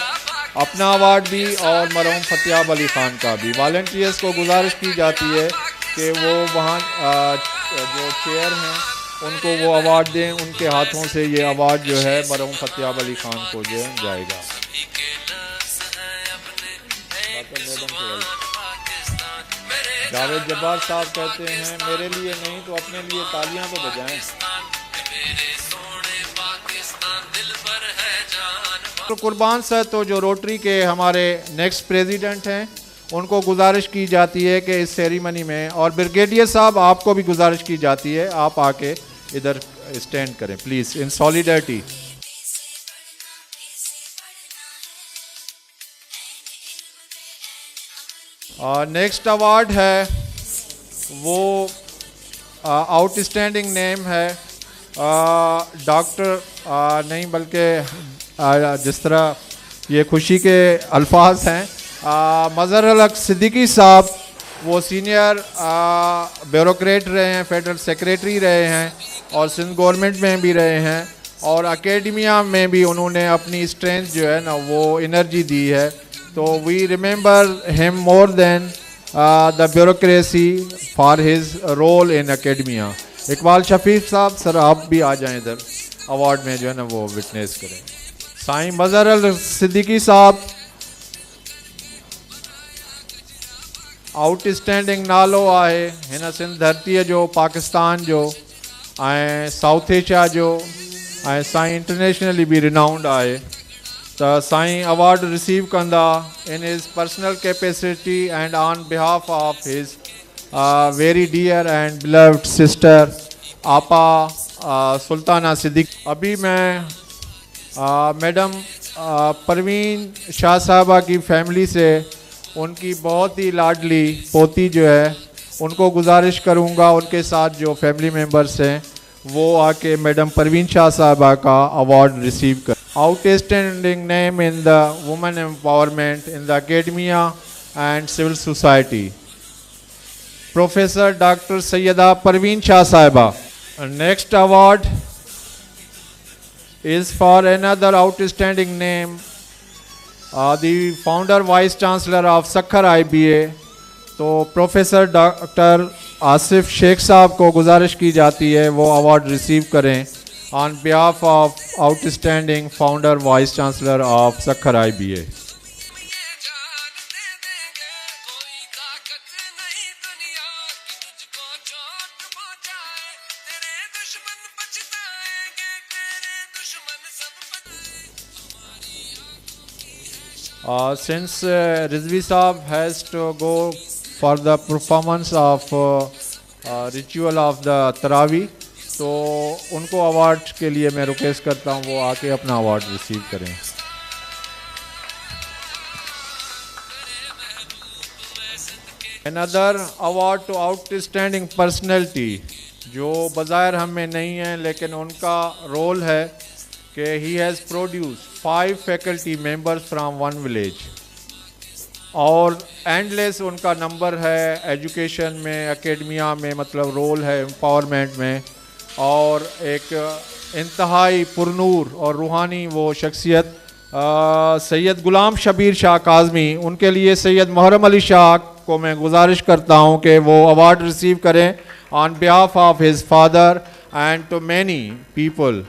अपना अवार्ड भी और मरहूम फतेहाब अली ख़ान का भी। वॉलंटियर्स को गुजारिश की जाती है कि वो वहाँ जो चेयर हैं उनको वो अवार्ड दें, उनके हाथों से ये अवार्ड जो है मरहूम फतेहाब अली ख़ान को जो जाएगा। जावेद जब्बार साहब कहते हैं मेरे लिए नहीं तो अपने लिए तालियां तो बजाएं। तो कुर्बान सर तो जो रोटरी के हमारे नेक्स्ट प्रेसिडेंट हैं उनको गुजारिश की जाती है कि इस सेरेमनी में, और ब्रिगेडियर साहब आपको भी गुजारिश की जाती है आप आके इधर स्टैंड करें please in solidarity. Next award है वो आउटस्टैंडिंग नेम है डॉक्टर नहीं बल्कि जिस तरह ये खुशी के अल्फाज हैं, मज़हर अल हक सिद्दीकी साहब वो सीनियर ब्यूरोक्रेट रहे हैं, फेडरल सेक्रेटरी रहे हैं और सिंध गवर्नमेंट में भी रहे हैं और एकेडमिया में भी उन्होंने अपनी स्ट्रेंथ जो है ना वो एनर्जी दी है। तो we remember him more than the bureaucracy for his role in academia. Iqbal Shafiq साहब सर आप भी आ जाएं इधर, अवार्ड में जो है ना वो विटनेस करें। साईं मज़हर अल सिद्दीकी साहब आउटस्टैंडिंग नालो आहे हिन सिंध धरतीअ जो, पाकिस्तान जो ऐं साउथ एशिया जो ऐं साईं इंटरनेशनली भी रिनाउंड आहे। त साईं अवार्ड रिसीव कंदा in his personal capacity and on behalf of his very dear and beloved sister आपा सुल्ताना सिद्दीकी। अभी मैं मैडम परवीन शाह साहबा की फैमिली से उनकी बहुत ही लाडली पोती जो है उनको गुजारिश करूंगा उनके साथ जो फैमिली मेम्बर्स हैं वो आके मैडम परवीन शाह साहबा का अवार्ड रिसीव कर। Outstanding name in the women empowerment in the academia and civil society professor doctor Syeda Parveen Shah sahiba. Next award is for another outstanding name, the founder vice chancellor of Sakhar IBA, तो professor doctor Asif Sheikh साहब को गुजारिश की जाती है वो award receive करें on behalf of outstanding founder vice chancellor of Sukkur IBA। Since Rizvi Saab has to go for the performance of ritual of the Taraweeh, तो उनको अवार्ड के लिए मैं रिक्वेस्ट करता हूँ वो आके अपना अवार्ड रिसीव करें। Another award to outstanding personality जो बज़ाहिर हम में नहीं है लेकिन उनका रोल है कि he has produced 5 faculty members from one village और एंडलेस उनका नंबर है एजुकेशन में, एकेडमिया में, मतलब रोल है एम्पावरमेंट में, और एक इंतहाई पुरनूर और रूहानी वो शख्सियत सैयद गुलाम शबीर शाह काज़मी, उनके लिए सैयद मुहर्रम अली शाह को मैं गुजारिश करता हूँ कि वो अवार्ड रिसीव करें on behalf of his father and to many people.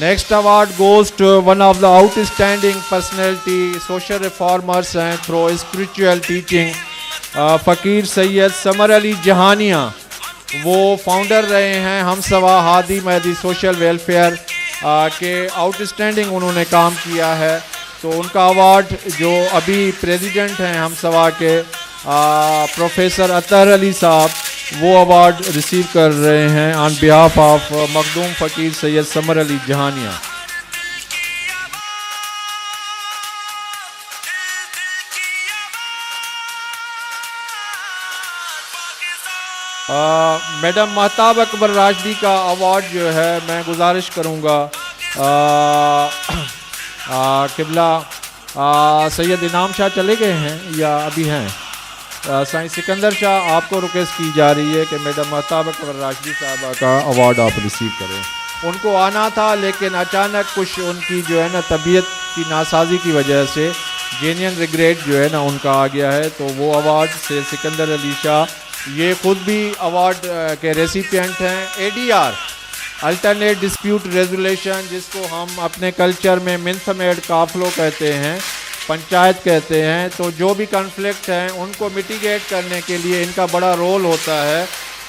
Next award goes to one of the outstanding personality, social reformers and through spiritual teaching, फ़कीर सैयद समर अली जहानिया। वो फाउंडर रहे हैं हमसवा हादी महदी सोशल वेलफेयर के, आउटस्टैंडिंग उन्होंने काम किया है। तो उनका अवार्ड जो अभी प्रेसिडेंट हैं हमसवा के प्रोफेसर अतहर अली साहब, वो अवार्ड रिसीव कर रहे हैं ऑन बिहाफ ऑफ मखदूम फ़कीर सैयद समर अली जहानिया। मैडम महताब अकबर राशदी का अवार्ड जो है मैं गुजारिश करूँगा किबला सैयद इनाम शाह चले गए हैं या अभी हैं? साईं सिकंदर शाह, आपको रिक्वेस्ट की जा रही है कि मैडम महताब अकबर राशिदी साहबा का अवार्ड आप रिसीव करें। उनको आना था लेकिन अचानक कुछ उनकी जो है ना तबीयत की नासाजी की वजह से जेन्युइन रिग्रेट जो है ना उनका आ गया है, तो वो अवार्ड से सिकंदर अली शाह ये खुद भी अवार्ड के रेसिपिएंट हैं। ADR अल्टरनेट डिस्प्यूट रेजोल्यूशन, जिसको हम अपने कल्चर में मिन्थमेड काफलो कहते हैं, पंचायत कहते हैं, तो जो भी कॉन्फ्लिक्ट हैं उनको मिटिगेट करने के लिए इनका बड़ा रोल होता है।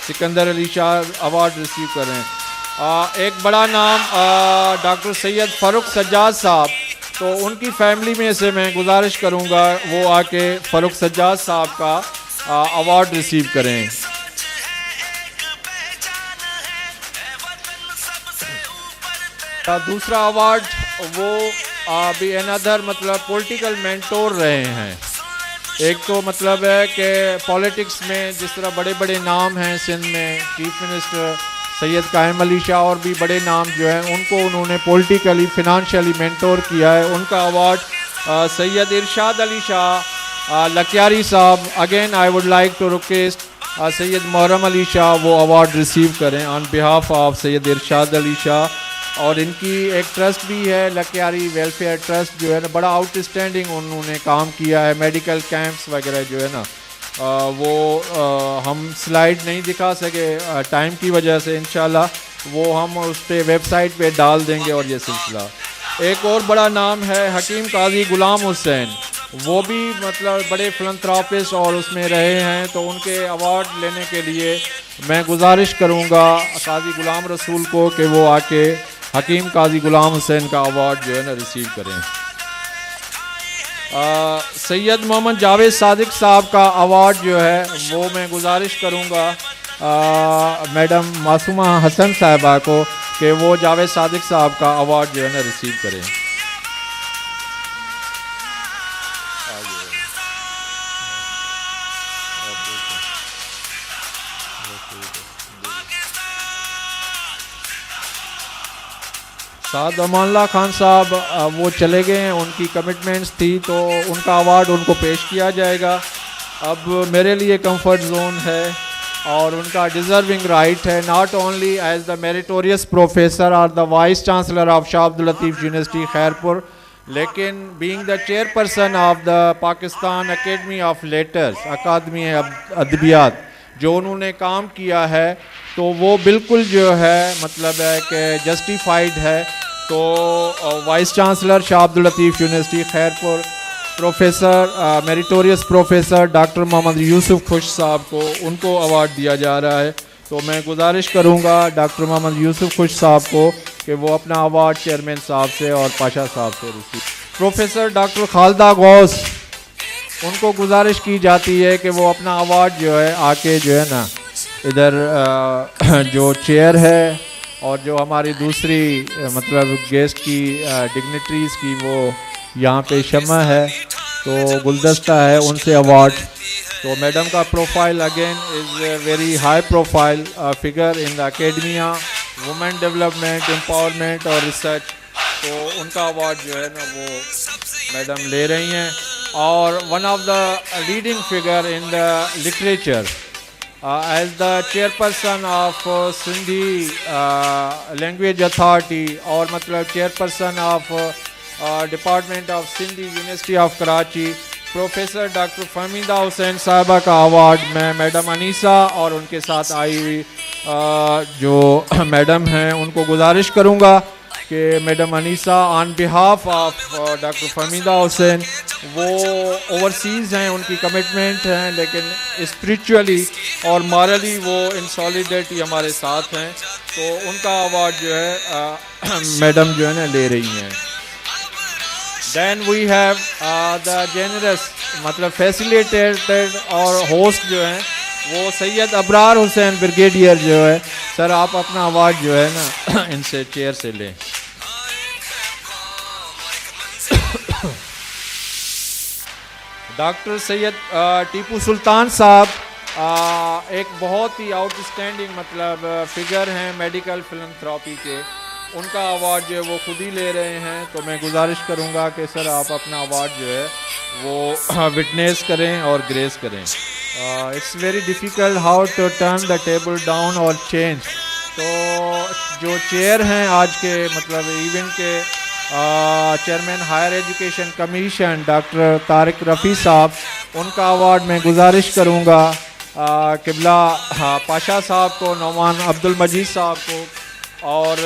सिकंदर अली शाह अवार्ड रिसीव करें। एक बड़ा नाम डॉक्टर सैयद फ़ारूक सज्जाद साहब, तो उनकी फैमिली में से मैं गुजारिश करूंगा वो आके फ़ारूक सज्जाद साहब का अवार्ड रिसीव करें। दूसरा अवार्ड वो अभी अनदर मतलब पॉलिटिकल मेंटोर रहे हैं। एक तो मतलब है कि पॉलिटिक्स में जिस तरह बड़े बड़े नाम हैं सिंध में, चीफ मिनिस्टर सैयद कायम अली शाह और भी बड़े नाम जो हैं उनको उन्होंने पॉलिटिकली फिनंशियली मेंटोर किया है। उनका अवार्ड सैयद इरशाद अली शाह लकियारी साहब, again I would like to request Syed Muharram Ali Shah वो अवार्ड रिसीव करें on behalf of Syed Irshad Ali Shah. और इनकी एक ट्रस्ट भी है लकियारी वेलफेयर ट्रस्ट, जो है ना बड़ा आउटस्टैंडिंग उन्होंने काम किया है। मेडिकल कैंप्स वगैरह जो है ना वो हम स्लाइड नहीं दिखा सके टाइम की वजह से, इंशाल्लाह वो हम उस पर वेबसाइट पे डाल देंगे। और ये सिलसिला एक और बड़ा नाम है हकीम काजी गुलाम हुसैन, वो भी मतलब बड़े फिलंथ्रापिस्ट और उसमें रहे हैं, तो उनके अवार्ड लेने के लिए मैं गुजारिश करूँगा काजी गुलाम रसूल को कि वो आके हकीम काजी गुलाम हुसैन का अवार्ड जो है ना रिसीव करें। सैयद मोहम्मद जावेद सादिक साहब का अवार्ड जो है वो मैं गुजारिश करूँगा मैडम मासूमा हसन साहिबा को कि वो जावेद सादिक साहब का अवार्ड जो है ना रिसीव करें। साद अमानुल्लाह खान साहब वो चले गए हैं, उनकी कमिटमेंट्स थी तो उनका अवार्ड उनको पेश किया जाएगा। अब मेरे लिए कंफर्ट जोन है और उनका डिज़र्विंग राइट है, not only as the meritorious professor और the vice chancellor of Shah Abdul Latif university Khairpur, लेकिन being the chairperson of the Pakistan academy of letters, Akademi Adabiyat, जो उन्होंने काम किया है तो वो बिल्कुल जो है मतलब है कि जस्टिफाइड है। तो vice chancellor Shah Abdul Latif university Khairpur professor meritorious professor doctor Mohammad Yusuf Khush sahab को उनको अवार्ड दिया जा रहा है। तो मैं गुजारिश करूँगा डॉक्टर मोहम्मद यूसुफ खुश साहब को कि वो अपना अवार्ड चेयरमैन साहब से और पाशा साहब से receive. Professor doctor Khalida Ghaus, उनको गुजारिश की जाती है कि वो अपना अवार्ड जो है आके जो है ना इधर जो चेयर है और जो हमारी दूसरी मतलब गेस्ट की डिग्निटरीज़ की वो यहाँ पे शमा है तो गुलदस्ता है, उनसे अवार्ड। तो मैडम का profile again is very high profile figure in the academia, women development, empowerment और रिसर्च, तो उनका अवार्ड जो है ना वो मैडम ले रही हैं। और one of the leading figure in the literature as the chairperson of Sindhi language authority और मतलब chairperson of department of Sindhi university of Karachi, professor doctor Fahmida Hussain साहिबा का अवार्ड मैं मैडम अनीसा और उनके साथ आई हुई जो मैडम हैं उनको गुजारिश करूँगा कि madam Anisa on behalf of doctor Fahmida Hussain, वो ओवरसीज़ हैं, उनकी कमिटमेंट हैं, लेकिन स्पिरिचुअली और मॉरली वो इन सॉलिडरिटी हमारे साथ हैं, तो उनका अवार्ड जो है मैडम जो है ना ले रही हैं। Then we have the generous मतलब फैसिलिटेटेड और होस्ट जो हैं वो सैयद अबरार हुसैन ब्रिगेडियर जो है, सर आप अपना अवार्ड जो है ना इनसे चेयर से लें। डॉक्टर सैयद टीपू सुल्तान साहब एक बहुत ही आउटस्टैंडिंग मतलब फिगर हैं मेडिकल फिलंथ्रॉपी के, उनका अवार्ड जो है वो खुद ही ले रहे हैं। तो मैं गुजारिश करूंगा कि सर आप अपना अवार्ड जो है वो विटनेस करें और ग्रेस करें। It's very difficult how to turn the table down or change. तो जो चेयर हैं आज के मतलब इवेंट के chairman higher education commission doctor Tariq Rafi साहब, उनका अवार्ड मैं गुजारिश करूँगा किबला पाशा साहब को, नौमान अब्दुल मजीद साहब को और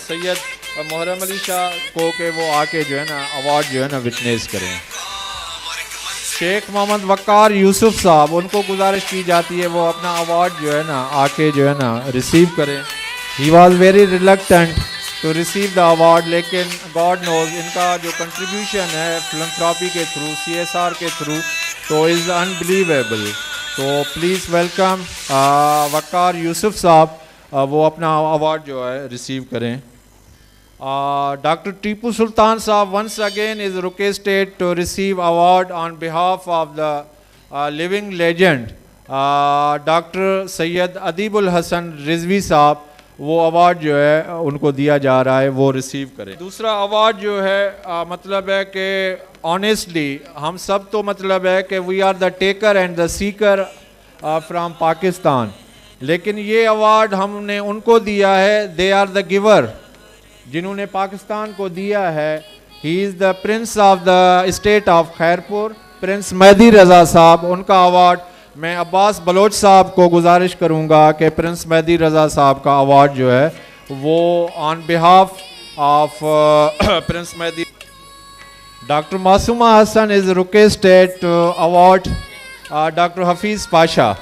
सैयद मुहर्रम अली शाह को कि वो आके जो है ना अवार्ड जो है ना विटनेस करें। शेख मोहम्मद वक़ार यूसुफ साहब, उनको गुजारिश की जाती है वो अपना अवार्ड जो है ना आके जो है ना रिसीव करें। He was very reluctant to receive the award, लेकिन गॉड नोज इनका जो कंट्रीब्यूशन है फिलंथ्रॉपी के थ्रू, CSR के थ्रू, तो इज़ अनबिलीवेबल। तो प्लीज़ वेलकम वक़ार यूसुफ साहब, वो अपना अवार्ड जो है रिसीव करें। Dr. Tipu Sultan Saab once again is requested to receive award on behalf of the living legend Dr. Sayyid Adibul Hasan Rizvi Saab, वो अवार्ड जो है उनको दिया जा रहा है, वो रिसीव करें। दूसरा अवार्ड जो है मतलब है कि ऑनेस्टली हम सब तो मतलब है कि we are the taker and the seeker from Pakistan, लेकिन ये अवार्ड हमने उनको दिया है, दे आर द गिवर, जिन्होंने पाकिस्तान को दिया है। He is the prince of the state of Khairpur, prince Mehdi Raza sahab, उनका अवार्ड मैं अब्बास बलोच साहब को गुजारिश करूंगा कि प्रिंस मेहदी रज़ा साहब का अवार्ड जो है वो on behalf of prince Mehdi. Doctor Masuma Hasan is requested to award doctor Hafeez Pasha,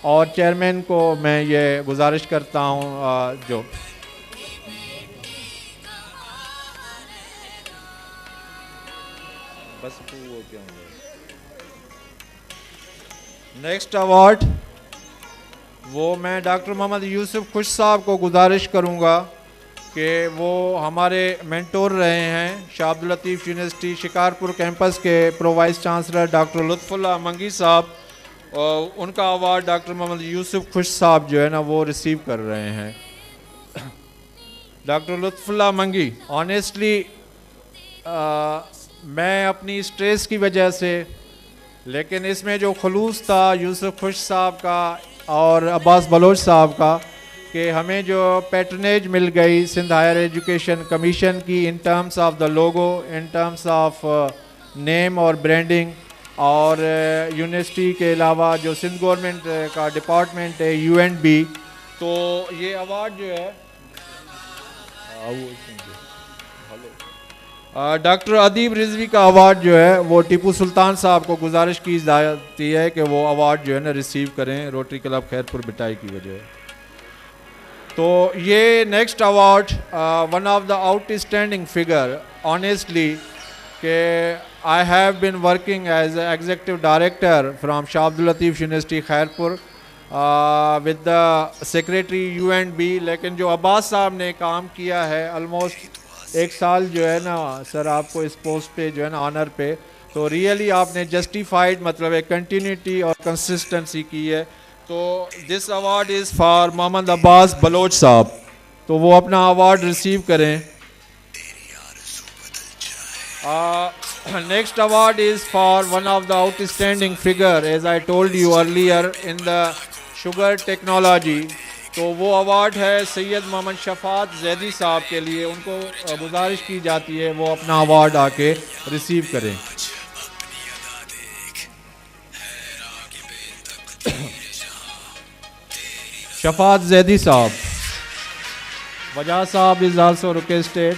और चेयरमैन को मैं ये गुजारिश करता हूँ जो बस वो क्या नेक्स्ट अवार्ड वो मैं डॉक्टर मोहम्मद यूसुफ खुश साहब को गुजारिश करूंगा कि वो हमारे मेंटोर रहे हैं शाह अब्दुल लतीफ़ यूनिवर्सिटी शिकारपुर कैंपस के pro vice chancellor doctor Lutfullah मंगी साहब, उनका अवार्ड डॉक्टर मोहम्मद यूसुफ खुश साहब जो है ना वो रिसीव कर रहे हैं। डॉक्टर लुत्फुल्लाह मंगी, ऑनेस्टली मैं अपनी स्ट्रेस की वजह से, लेकिन इसमें जो खलूस था यूसुफ खुश साहब का और अब्बास बलोच साहब का कि हमें जो पैटर्नेज मिल गई सिंध हायर एजुकेशन कमीशन की in terms of the logo, in terms of name और ब्रांडिंग, और यूनिवर्सिटी के अलावा जो सिंध गवर्नमेंट का डिपार्टमेंट है UNB, तो ये अवार्ड जो है डॉक्टर अदीब रिजवी का अवार्ड जो है वो टीपू सुल्तान साहब को गुजारिश की जाती है कि वो अवार्ड जो है ना रिसीव करें रोटरी क्लब खैरपुर बिटाई की वजह। तो ये next award one of the outstanding figure, honestly कि I have been working as executive director from Shah Abdul Latif university Khairpur with the secretary UNB, लेकिन जो अब्बास साहब ने काम किया है ऑलमोस्ट 1 साल जो है ना सर आपको इस पोस्ट पे जो है ना ऑनर पे, तो रियली आपने जस्टिफाइड मतलब एक कंटिन्यूटी और कंसिस्टेंसी की है। तो this award is for Mohammad Abbas Baloch साहब, तो वो अपना अवार्ड रिसीव करें। Next award is for one of the outstanding figure as I told you earlier in the sugar technology, तो वो अवार्ड है सैयद मोहम्मद शफात जैदी साहब के लिए, उनको गुजारिश की जाती है वो अपना अवार्ड आके रिसीव करें। शफात जैदी साहब, वजह साहब is also requested.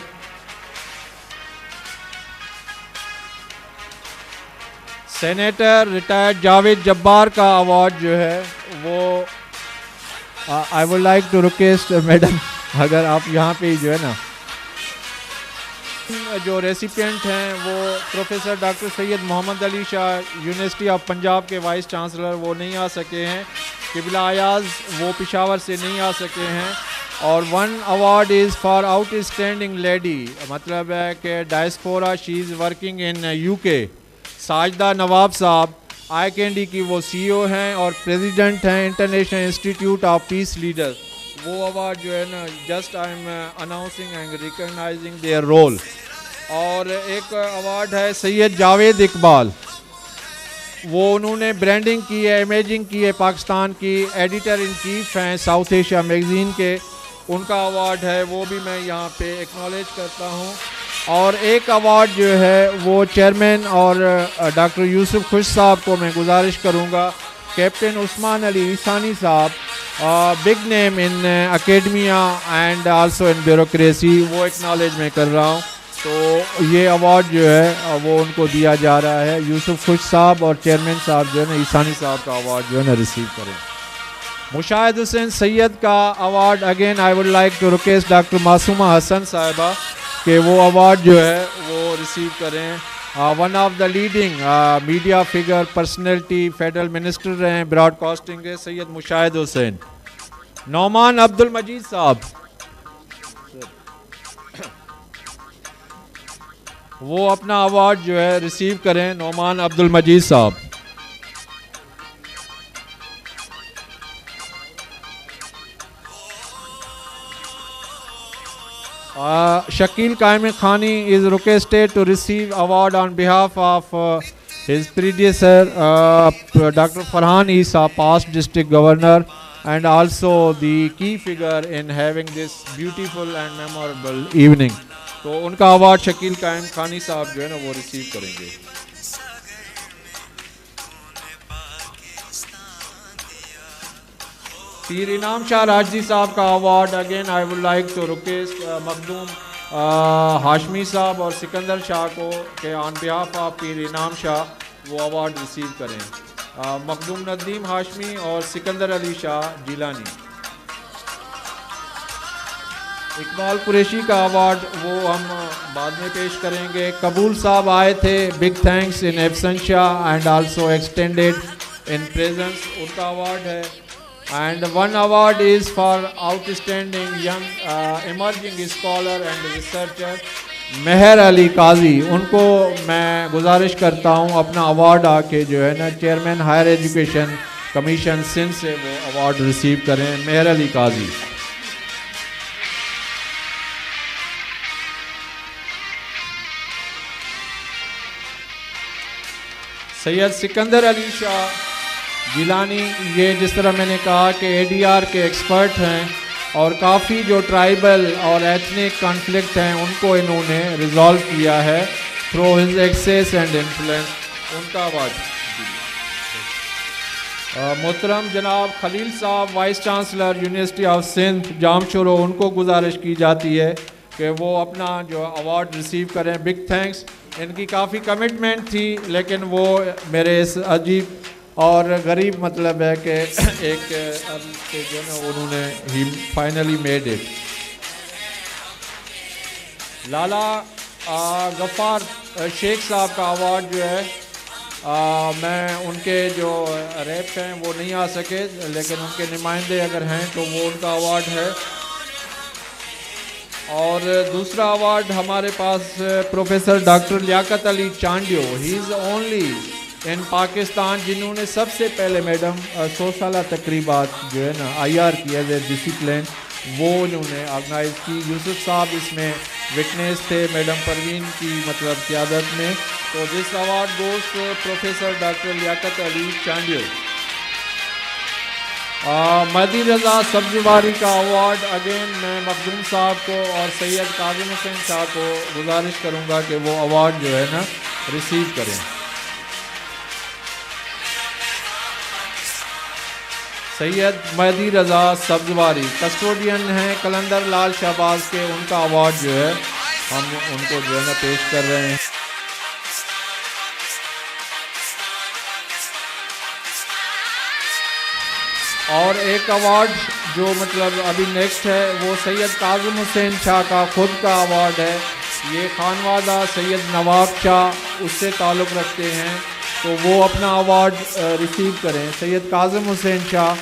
Senator retired Javed Jabbar का अवार्ड जो है वो I would like to request madam, अगर आप यहाँ पे जो है ना जो रेसिपिएंट हैं वो professor doctor Syed Mohammad Ali Shah university of Punjab के वाइस चांसलर, वो नहीं आ सके हैं। किबला अयाज वो पेशावर से नहीं आ सके हैं। और one award is for outstanding lady, मतलब है कि diaspora, she is working in UK। Sajda Nawab sahab ICAND की वो CEO हैं और प्रेसिडेंट हैं international institute of peace leaders. वो अवार्ड जो है ना just I am announcing and recognising their role. और एक अवार्ड है सैयद जावेद इकबाल, वो उन्होंने ब्रांडिंग की है, इमेजिंग की है पाकिस्तान की, एडिटर इन चीफ हैं साउथ एशिया मैगज़ीन के, उनका अवार्ड है, वो भी मैं यहाँ पे एक्नॉलेज करता हूँ। और एक अवार्ड जो है वो चेयरमैन और डॉक्टर यूसुफ खुश साहब को मैं गुजारिश करूँगा, कैप्टन उस्मान अली ईसानी साहब, big name in academia and also in bureaucracy, वो एक्नॉलेज मैं कर रहा हूँ। तो ये अवार्ड जो है वो उनको दिया जा रहा है। यूसुफ खुश साहब और चेयरमैन साहब जो है ना ईसानी साहब का अवार्ड जो है ना रिसीव करें। मुशाहिद हुसैन सैयद का award again I would like to request doctor Masuma Hasan साहिबा कि वो अवार्ड जो है वो रिसीव करें। One of the leading media figure personality federal minister रहे हैं ब्रॉडकास्टिंग के सैयद मुशाहिद हुसैन। नौमान अब्दुल मजीद साहब, वो अपना अवार्ड जो है रिसीव करें। नौमान अब्दुल मजीद साहब। Shakil Qaim Khani is requested to receive award on behalf of his predecessor Dr. Farhan Isa, past district governor, and also the key figure in having this beautiful and memorable evening. तो उनका award Shakeel Qaim Khani साहब जो है ना वो receive करेंगे। पीर इनाम शाह राजदी साहब का award again I would like to request Makhdoom Hashmi साहब और सिकंदर शाह को के ऑन बिहाफ ऑफ पीर इनाम शाह वो अवार्ड रिसीव करें। मखदूम नदीम हाशमी और सिकंदर अली शाह जिलानी। इकबाल कुरैशी का अवार्ड वो हम बाद में पेश करेंगे। कबूल साहब आए थे, big thanks in absentia and also extended in presence, उनका अवार्ड है। And one award is for outstanding young emerging scholar and researcher Mehar Ali Qazi, उनको मैं गुजारिश करता हूँ अपना अवार्ड आके जो है ना chairman higher education commission Sindh से वो अवार्ड रिसीव करें। मेहर अली काजी। सैयद सिकंदर अली शाह जिलानी, ये जिस तरह मैंने कहा कि एडीआर के एक्सपर्ट हैं और काफ़ी जो ट्राइबल और एथनिक कॉन्फ्लिक्ट हैं उनको इन्होंने रिजॉल्व किया है through his access and influence, उनका अवार्ड। मोहतरम जनाब खलील साहब vice chancellor university of Sindh Jamshoro, उनको गुजारिश की जाती है कि वो अपना जो अवार्ड रिसीव करें। बिग थैंक्स, इनकी काफ़ी कमिटमेंट थी लेकिन वो मेरे इस अजीब और गरीब मतलब है कि एक जो है ना उन्होंने ही फाइनली मेड इट। लाला गफ़ार शेख साहब का अवार्ड जो है मैं उनके जो रैप हैं वो नहीं आ सके लेकिन उनके नुमाइंदे अगर हैं तो वो उनका अवार्ड है। और दूसरा अवार्ड हमारे पास professor doctor Liaquat Ali Chandio, he is only in Pakistan जिन्होंने सबसे पहले मैडम 100 साल तकरीबात जो है ना IR की एज ए डिसिप्लिन वो उन्होंने ऑर्गेनाइज़ की। यूसुफ साहब इसमें विटनेस थे मैडम परवीन की मतलब क़यादत में। तो this award goes to professor doctor Liaquat Ali Chandio. Mehdi Raza Sabzwari का अवार्ड अगेन मैं मखदूम साहब को और सैयद काज़िम हुसैन साहब को गुजारिश करूँगा कि वो अवार्ड जो है ना रिसीव करें। सैयद मदी रज़ा सब्ज़वारी कस्टोडियन हैं कलंदर लाल शहबाज के, उनका अवार्ड जो है हम उनको जो है ना पेश कर रहे हैं। और एक अवार्ड जो मतलब अभी नेक्स्ट है वो सैयद काज़िम हुसैन शाह का ख़ुद का अवार्ड है। ये खानवादा सैयद नवाब शाह उससे ताल्लुक़ रखते हैं तो वो अपना अवार्ड रिसीव करें। सैयद काज़िम हुसैन शाह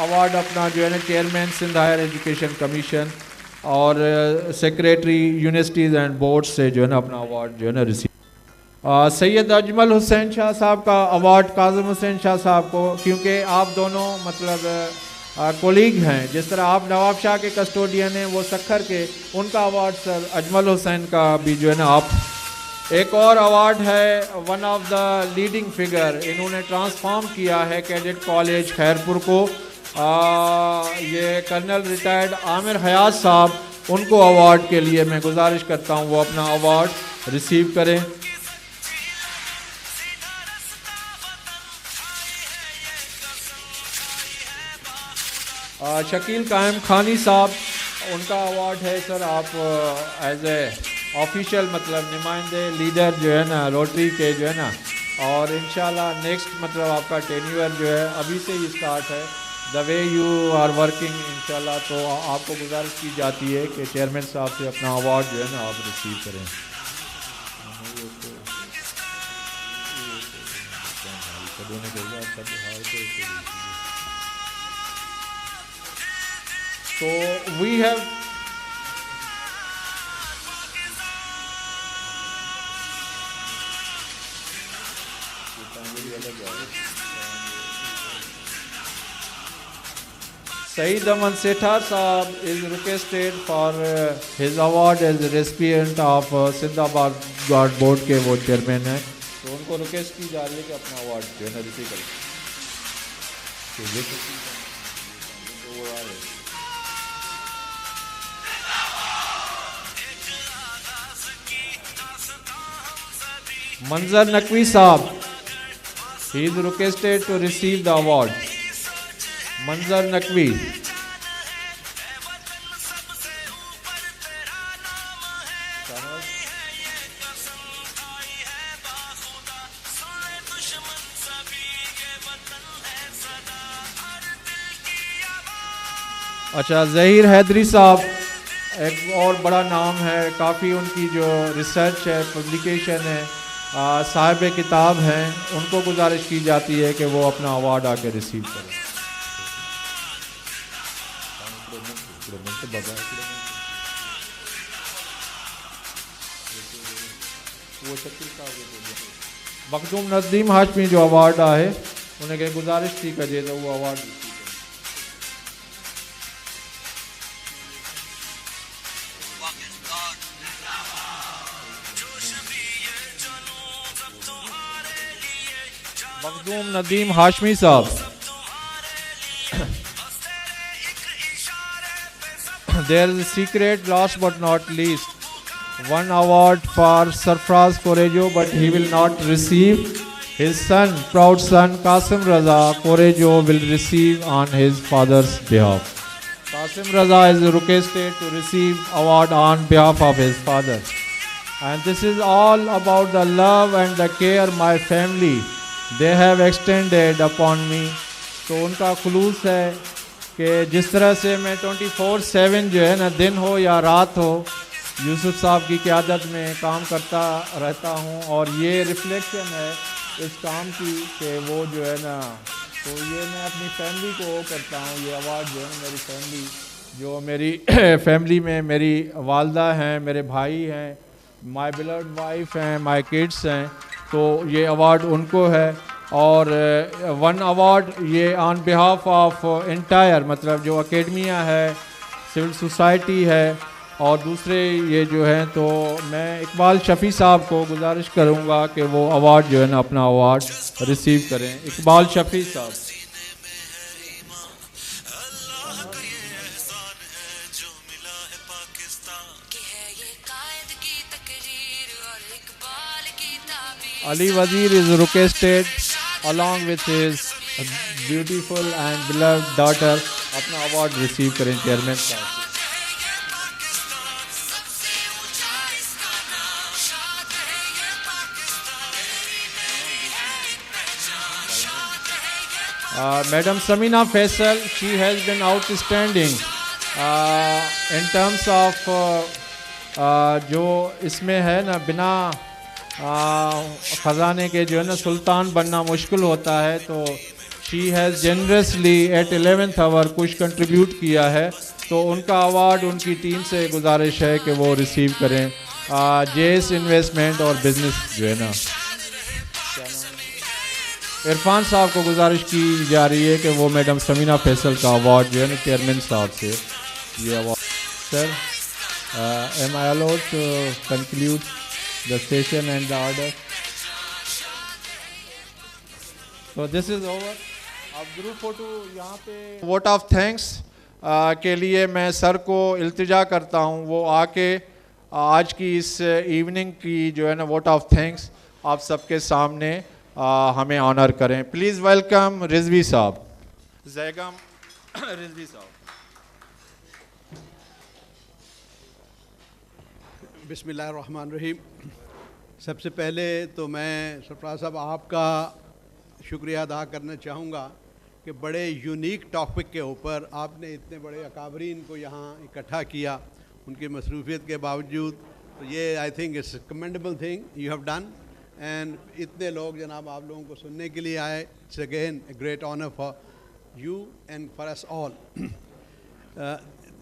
अवार्ड अपना जो है ना chairman Sindh higher education commission और सेक्रेटरी यूनिवर्सिटीज़ एंड बोर्ड्स से जो है ना अपना अवार्ड जो है ना रिसीव। सैयद अजमल हुसैन शाह साहब का अवार्ड काज़िम हुसैन शाह साहब को, क्योंकि आप दोनों मतलब कोलीग हैं, जिस तरह आप नवाब शाह के कस्टोडियन हैं वो सखर के, उनका अवार्ड सर अजमल हुसैन का भी जो है ना आप एक और अवार्ड है one of the leading figure, इन्होंने ट्रांसफॉर्म किया है कैडेट कॉलेज खैरपुर को। ये कर्नल रिटायर्ड आमिर हयात साहब, उनको अवार्ड के लिए मैं गुजारिश करता हूँ वो अपना अवार्ड रिसीव करें। शकील कायम खानी साहब, उनका अवार्ड है सर, आप एज ए ऑफिशियल मतलब नुमाइंदे लीडर जो है ना रोटरी के जो है ना, और इंशाल्लाह नेक्स्ट मतलब आपका टेन्यूअर जो है अभी से ही स्टार्ट है, the way you are working इंशाल्लाह, तो आपको गुजारिश की जाती है कि चेयरमैन साहब से अपना अवार्ड जो है ना आप रिसीव करें। So we have Saeed Aman Setha Saab is requested for his award as the recipient of Sindhabad God Board के वो चेयरमैन हैं, तो उनको रिक्वेस्ट की जा रही है कि अपना अवार्ड जो है ना रिसीव करें। Manzar Naqvi Saab, he is requested to receive the award. Manzar Naqvi. अच्छा, ज़हीर हैदरी साहब एक और बड़ा नाम है, काफ़ी उनकी जो रिसर्च है, पब्लिकेशन है, साहिब किताब हैं, उनको गुजारिश की जाती है कि वो अपना अवार्ड आके रिसीव करें। मखदूम नदीम हाशमी जो अवार्ड आए उन्हें गुजारिश थी करिए तो वो अवार्ड। मखदूम नदीम हाशमी साहब, there is a secret, last but not least, one award for Sarfraz Korejo, but he will not receive. His son, proud son Qasim Raza Korejo will receive on his father's behalf. Qasim Raza is requested to receive award on behalf of his father. And this is all about the love and the care my family they have extended upon me. तो उनका खुलूस है कि जिस तरह से मैं 24/7 जो है ना, दिन हो या रात हो, यूसुफ साहब की क़यादत में काम करता रहता हूँ, और ये रिफ्लेक्शन है इस काम की कि वो जो है ना, तो ये मैं अपनी फैमिली को करता हूँ। ये अवार्ड जो है मेरी फैमिली, जो मेरी फैमिली में मेरी वालदा हैं, मेरे भाई हैं, माय बिलव्ड वाइफ हैं, माय किड्स हैं, तो ये अवार्ड उनको है। और वन अवार्ड ये ऑन बिहाफ ऑफ एंटायर, मतलब जो अकेडमिया है, सिविल सोसाइटी है, और दूसरे ये जो हैं, तो मैं इकबाल शफ़ी साहब को गुजारिश करूँगा कि वो अवार्ड जो है ना अपना अवार्ड रिसीव करें। इकबाल शफ़ी साहब। Ali Wazir is requested along with his beautiful and beloved daughter अपना अवार्ड रिसीव करें चेयरमैन साहब। Madam Samina Faisal, she has been outstanding in terms of जो इसमें है ना, बिना ख़जाने के जो है ना सुल्तान बनना मुश्किल होता है, तो she has generously at 11th hour कुछ कंट्रीब्यूट किया है, तो उनका अवार्ड उनकी टीम से गुजारिश है कि वो रिसीव करें। जेएस इन्वेस्टमेंट और बिज़नेस जो है ना, इरफान साहब को गुजारिश की जा रही है कि वो मैडम समीना फैसल का अवार्ड जो है ना चेयरमैन साहब से ये award. Sir, am I allowed to conclude? the session and the order. So this is over. अब ग्रुप फोटो यहाँ पे वोट ऑफ थैंक्स के लिए मैं सर को इल्तिजा करता हूँ वो आके आज की इस इवनिंग की जो है ना वोट ऑफ थैंक्स आप सबके सामने हमें ऑनर करें. प्लीज़ वेलकम रिजवी साहब. जैगम रिजवी साहब. बिस्मिल्लाहिर्रहमानिर्रहीम. सबसे पहले तो मैं सरफराज साहब आपका शुक्रिया अदा करना चाहूँगा कि बड़े यूनिक टॉपिक के ऊपर आपने इतने बड़े अकाबरीन को यहाँ इकट्ठा किया उनकी मसरूफियत के बावजूद. तो ये I think it's commendable thing you have done. And इतने लोग जनाब आप लोगों को सुनने के लिए आए. It's again a great honour for you and for us all.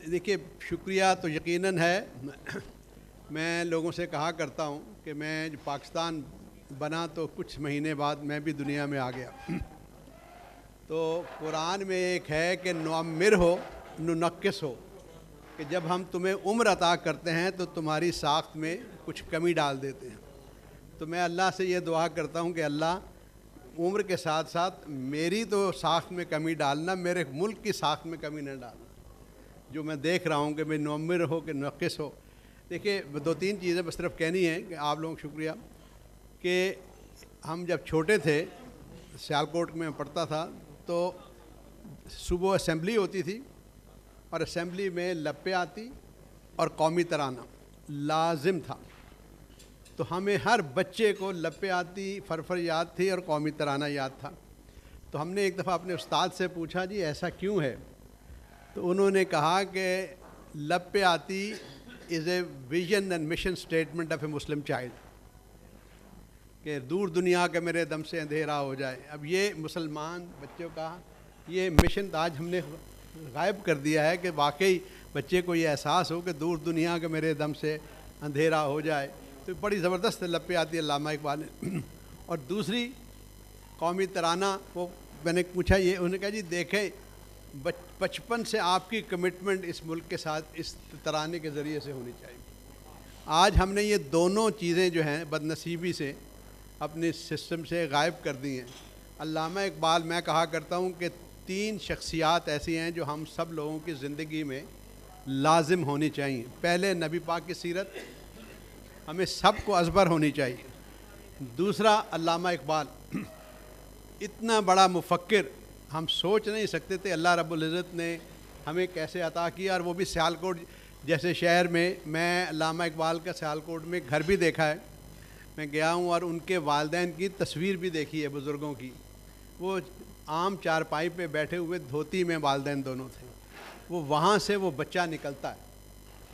देखिए शुक्रिया तो यकीनन है. मैं लोगों से कहा करता हूँ कि मैं जो पाकिस्तान बना तो कुछ महीने बाद मैं भी दुनिया में आ गया. तो कुरान में एक है कि नुअम्मिर हो नुनक्किस हो, कि जब हम तुम्हें उम्र अता करते हैं तो तुम्हारी साख्त में कुछ कमी डाल देते हैं. तो मैं अल्लाह से ये दुआ करता हूँ कि अल्लाह उम्र के साथ साथ मेरी तो साख्त में कमी डालना, मेरे मुल्क की साख्त में कमी न डालना. जो मैं देख रहा हूँ कि मैं नुअम्मिर हो कि नुनक्किस हो. देखिए 2-3 चीज़ें बस सिर्फ कहनी है कि आप लोगों को शुक्रिया कि हम जब छोटे थे सियालकोट में पढ़ता था तो सुबह असेंबली होती थी और असेंबली में लप्पे आती और कौमी तराना लाजिम था. तो हमें हर बच्चे को लप्पे आती फरफर याद थी और कौमी तराना याद था. तो हमने एक दफ़ा अपने उस्ताद से पूछा जी ऐसा क्यों है. तो उन्होंने कहा कि लप्पे आती is a vision and mission statement of A Muslim child, कि दूर दुनिया के मेरे दम से अंधेरा हो जाए. अब ये मुसलमान बच्चों का ये मिशन आज हमने गायब कर दिया है कि वाकई बच्चे को ये एहसास हो कि दूर दुनिया के मेरे दम से अंधेरा हो जाए. तो बड़ी ज़बरदस्त लप्पे आती है अल्लामा इकबाल ने. और दूसरी कौमी तराना वो मैंने पूछा ये, उन्होंने कहा जी देखें बचपन से आपकी कमिटमेंट इस मुल्क के साथ इस तराने के ज़रिए से होनी चाहिए. आज हमने ये दोनों चीज़ें जो हैं बदनसीबी से अपने सिस्टम से गायब कर दी हैं. अल्लामा इकबाल मैं कहा करता हूँ कि 3 शख्सियात ऐसी हैं जो हम सब लोगों की ज़िंदगी में लाजिम होनी चाहिए. पहले नबी पाक की सीरत हमें सब को अज़बर होनी चाहिए. दूसरा अल्लामा इकबाल इतना बड़ा मुफक्किर हम सोच नहीं सकते थे अल्लाह रब्बुल इज़्ज़त ने हमें कैसे अता किया. और वो भी सियालकोट जैसे शहर में. मैं अल्लामा इकबाल का सियालकोट में घर भी देखा है. मैं गया हूँ और उनके वालिदैन की तस्वीर भी देखी है बुज़ुर्गों की. वो आम चारपाई पे बैठे हुए धोती में वालिदैन दोनों थे. वो वहाँ से वो बच्चा निकलता है.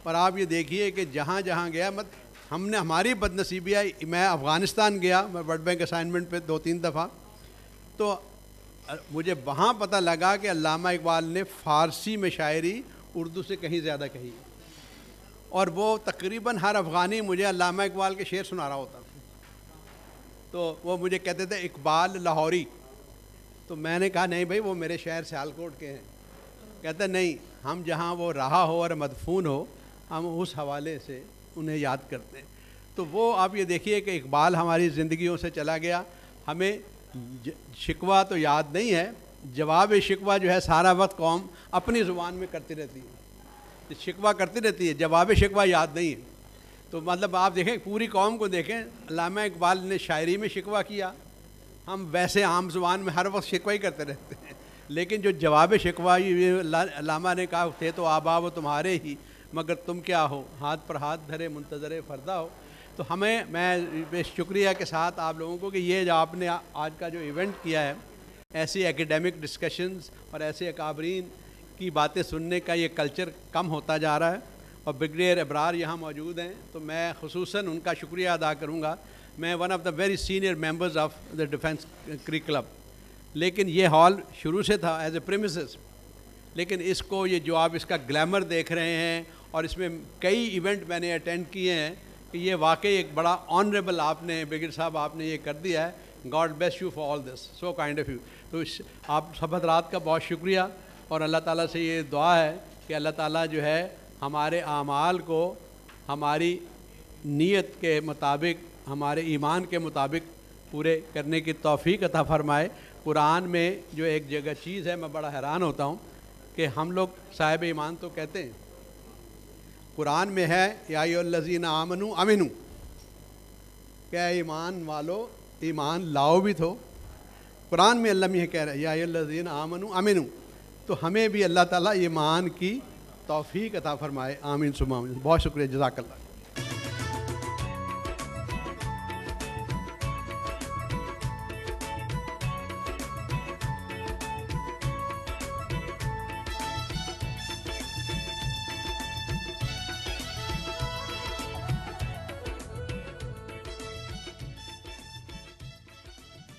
और आप ये देखिए कि जहाँ जहाँ गया हमने हमारी बदनसीबी आई. मैं अफ़गानिस्तान गया, मैं वर्ल्ड बैंक असाइनमेंट पे 2-3 दफ़ा. तो मुझे वहाँ पता लगा कि अल्लामा इकबाल ने फ़ारसी में शायरी उर्दू से कहीं ज़्यादा कही है. और वो तकरीबन हर अफ़गानी मुझे अल्लामा इकबाल के शेर सुना रहा होता था. तो वो मुझे कहते थे इकबाल लाहौरी. तो मैंने कहा नहीं भाई वो मेरे शहर सियालकोट के हैं. कहते नहीं, हम जहाँ वो रहा हो और मदफून हो हम उस हवाले से उन्हें याद करते हैं. तो वो आप ये देखिए कि इकबाल हमारी ज़िंदगियों से चला गया. हमें शिकवा तो याद नहीं है, जवाब शिकवा जो है सारा वक्त कौम अपनी ज़ुबान में करती रहती है. शिकवा करती रहती है, जवाब शिकवा याद नहीं है. तो मतलब आप देखें पूरी कौम को देखें. अल्लामा इकबाल ने शायरी में शिकवा किया, हम वैसे आम ज़ुबान में हर वक्त शिकवा ही करते रहते हैं. लेकिन जो जवाब शिकवा अल्लामा ने कहा थे तो आबा वो तुम्हारे ही मगर तुम क्या हो, हाथ पर हाथ धरे मुंतज़रे फ़रदा हो. तो मैं शुक्रिया के साथ आप लोगों को कि ये जो आपने आज का जो इवेंट किया है, ऐसी एकेडमिक डिस्कशंस और ऐसे अकाबरीन की बातें सुनने का ये कल्चर कम होता जा रहा है. और ब्रिगेडियर अबरार यहाँ मौजूद हैं तो मैं ख़ुसूसन उनका शुक्रिया अदा करूँगा. मैं one of the very senior members of the defence cricket club. लेकिन ये हॉल शुरू से था एज ए प्रेमिसेस, लेकिन इसको ये जो आप इसका ग्लैमर देख रहे हैं और इसमें कई इवेंट मैंने अटेंड किए हैं कि ये वाकई एक बड़ा ऑनरेबल आपने ब्रिगेडियर साहब आपने ये कर दिया है. God bless you for all this, so kind of you. तो आप सब हज़रात का बहुत शुक्रिया. और अल्लाह ताला से ये दुआ है कि अल्लाह ताला जो है हमारे आमाल को हमारी नीयत के मुताबिक, हमारे ईमान के मुताबिक पूरे करने की तौफीक अता फरमाए। कुरान में जो एक जगह चीज़ है, मैं बड़ा हैरान होता हूँ कि हम लोग साहिब ईमान तो कहते हैं, कुरान में है या अय्युहल्लज़ीना आमनू अमिनू, क्या ईमान वालो ईमान लाओ भी तो। कुरान में अल्लाह ये कह रहा है या अय्युहल्लज़ीना आमनू अमिनू, तो हमें भी अल्लाह ताला ईमान की तौफीक अता फरमाए। आमीन सुम्मा आमीन। बहुत शुक्रिया, जज़ाकल्लाह।